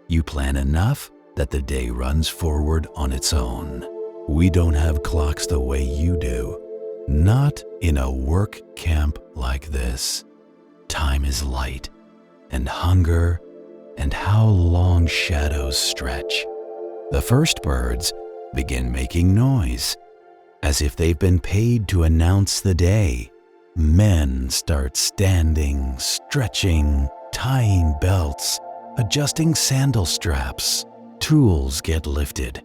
You plan enough that the day runs forward on its own. We don't have clocks the way you do. Not in a work camp like this. Time is light, and hunger, and how long shadows stretch. The first birds begin making noise, as if they've been paid to announce the day. Men start standing, stretching, tying belts, adjusting sandal straps. Tools get lifted.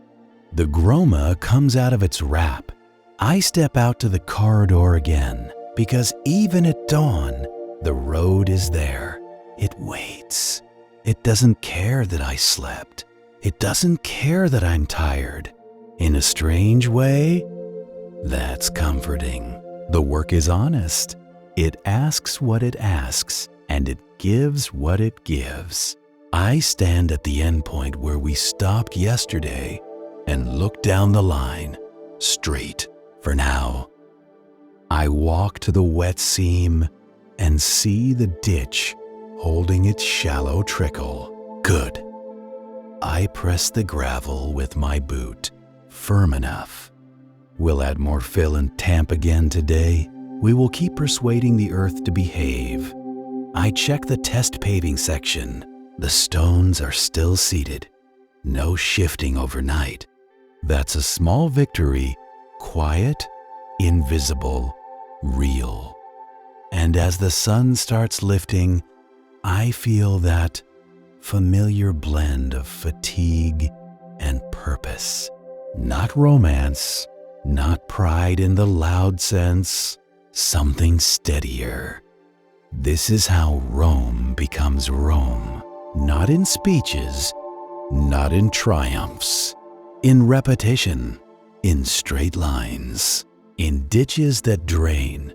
The groma comes out of its wrap. I step out to the corridor again, because even at dawn, the road is there. It waits. It doesn't care that I slept. It doesn't care that I'm tired. In a strange way, that's comforting. The work is honest. It asks what it asks, and it gives what it gives. I stand at the end point where we stopped yesterday and look down the line, straight for now. I walk to the wet seam and see the ditch holding its shallow trickle. Good. I press the gravel with my boot, firm enough. We'll add more fill and tamp again today. We will keep persuading the earth to behave. I check the test paving section. The stones are still seated. no shifting overnight. That's a small victory, quiet, invisible, real. And as the sun starts lifting, I feel that familiar blend of fatigue and purpose. Not romance, not pride in the loud sense, something steadier. This is how Rome becomes Rome, not in speeches, not in triumphs, in repetition, in straight lines, in ditches that drain,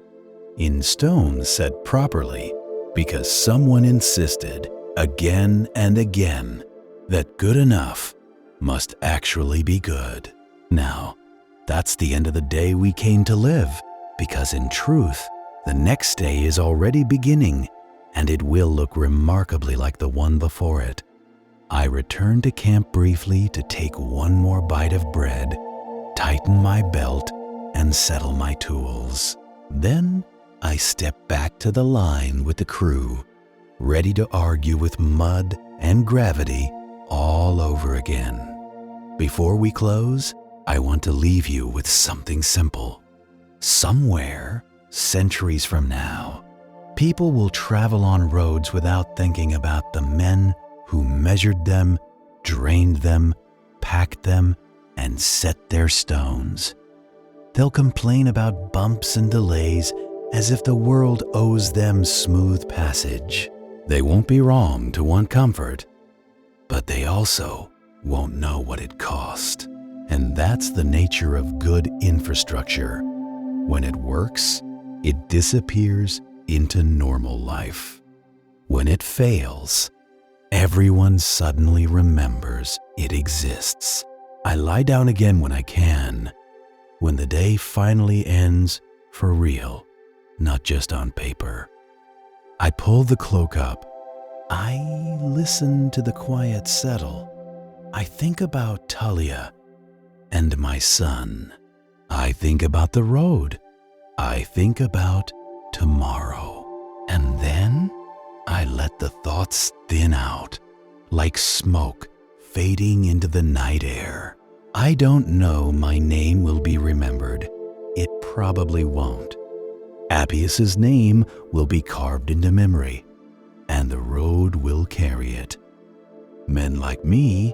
in stones set properly because someone insisted again and again that good enough must actually be good. Now, that's the end of the day we came to live, because in truth, the next day is already beginning, and it will look remarkably like the one before it. I return to camp briefly to take one more bite of bread, tighten my belt, and settle my tools. Then I step back to the line with the crew, ready to argue with mud and gravity all over again. Before we close, I want to leave you with something simple. Somewhere, centuries from now, people will travel on roads without thinking about the men who measured them, drained them, packed them, and set their stones. They'll complain about bumps and delays as if the world owes them smooth passage. They won't be wrong to want comfort, but they also won't know what it cost. And that's the nature of good infrastructure. When it works, it disappears into normal life. When it fails, everyone suddenly remembers it exists. I lie down again when I can, when the day finally ends for real, not just on paper. I pull the cloak up. I listen to the quiet settle. I think about Talia and my son. I think about the road. I think about tomorrow. And then I let the thoughts thin out, like smoke fading into the night air. I don't know my name will be remembered. It probably won't. Appius's name will be carved into memory, and the road will carry it. Men like me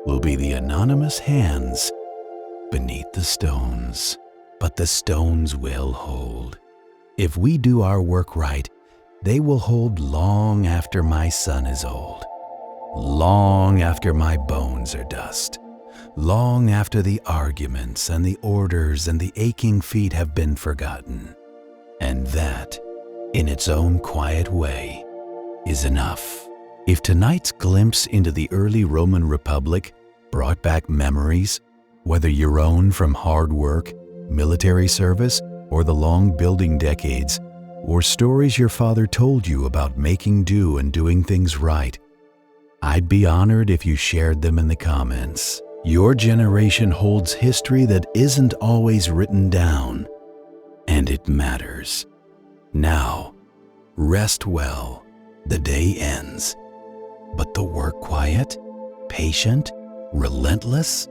will be the anonymous hands beneath the stones, but the stones will hold. If we do our work right, they will hold long after my son is old, long after my bones are dust, long after the arguments and the orders and the aching feet have been forgotten. And that, in its own quiet way, is enough. If tonight's glimpse into the early Roman Republic brought back memories, whether your own from hard work, military service, or the long building decades, or stories your father told you about making do and doing things right, I'd be honored if you shared them in the comments. Your generation holds history that isn't always written down, and it matters. Now, rest well. The day ends, but the work quiet, patient, relentless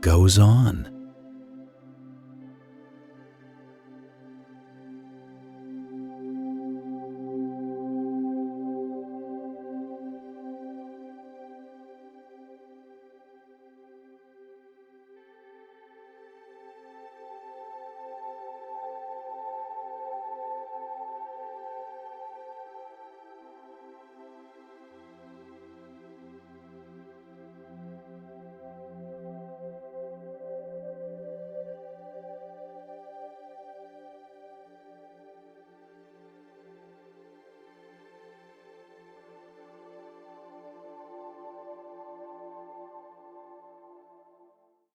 goes on.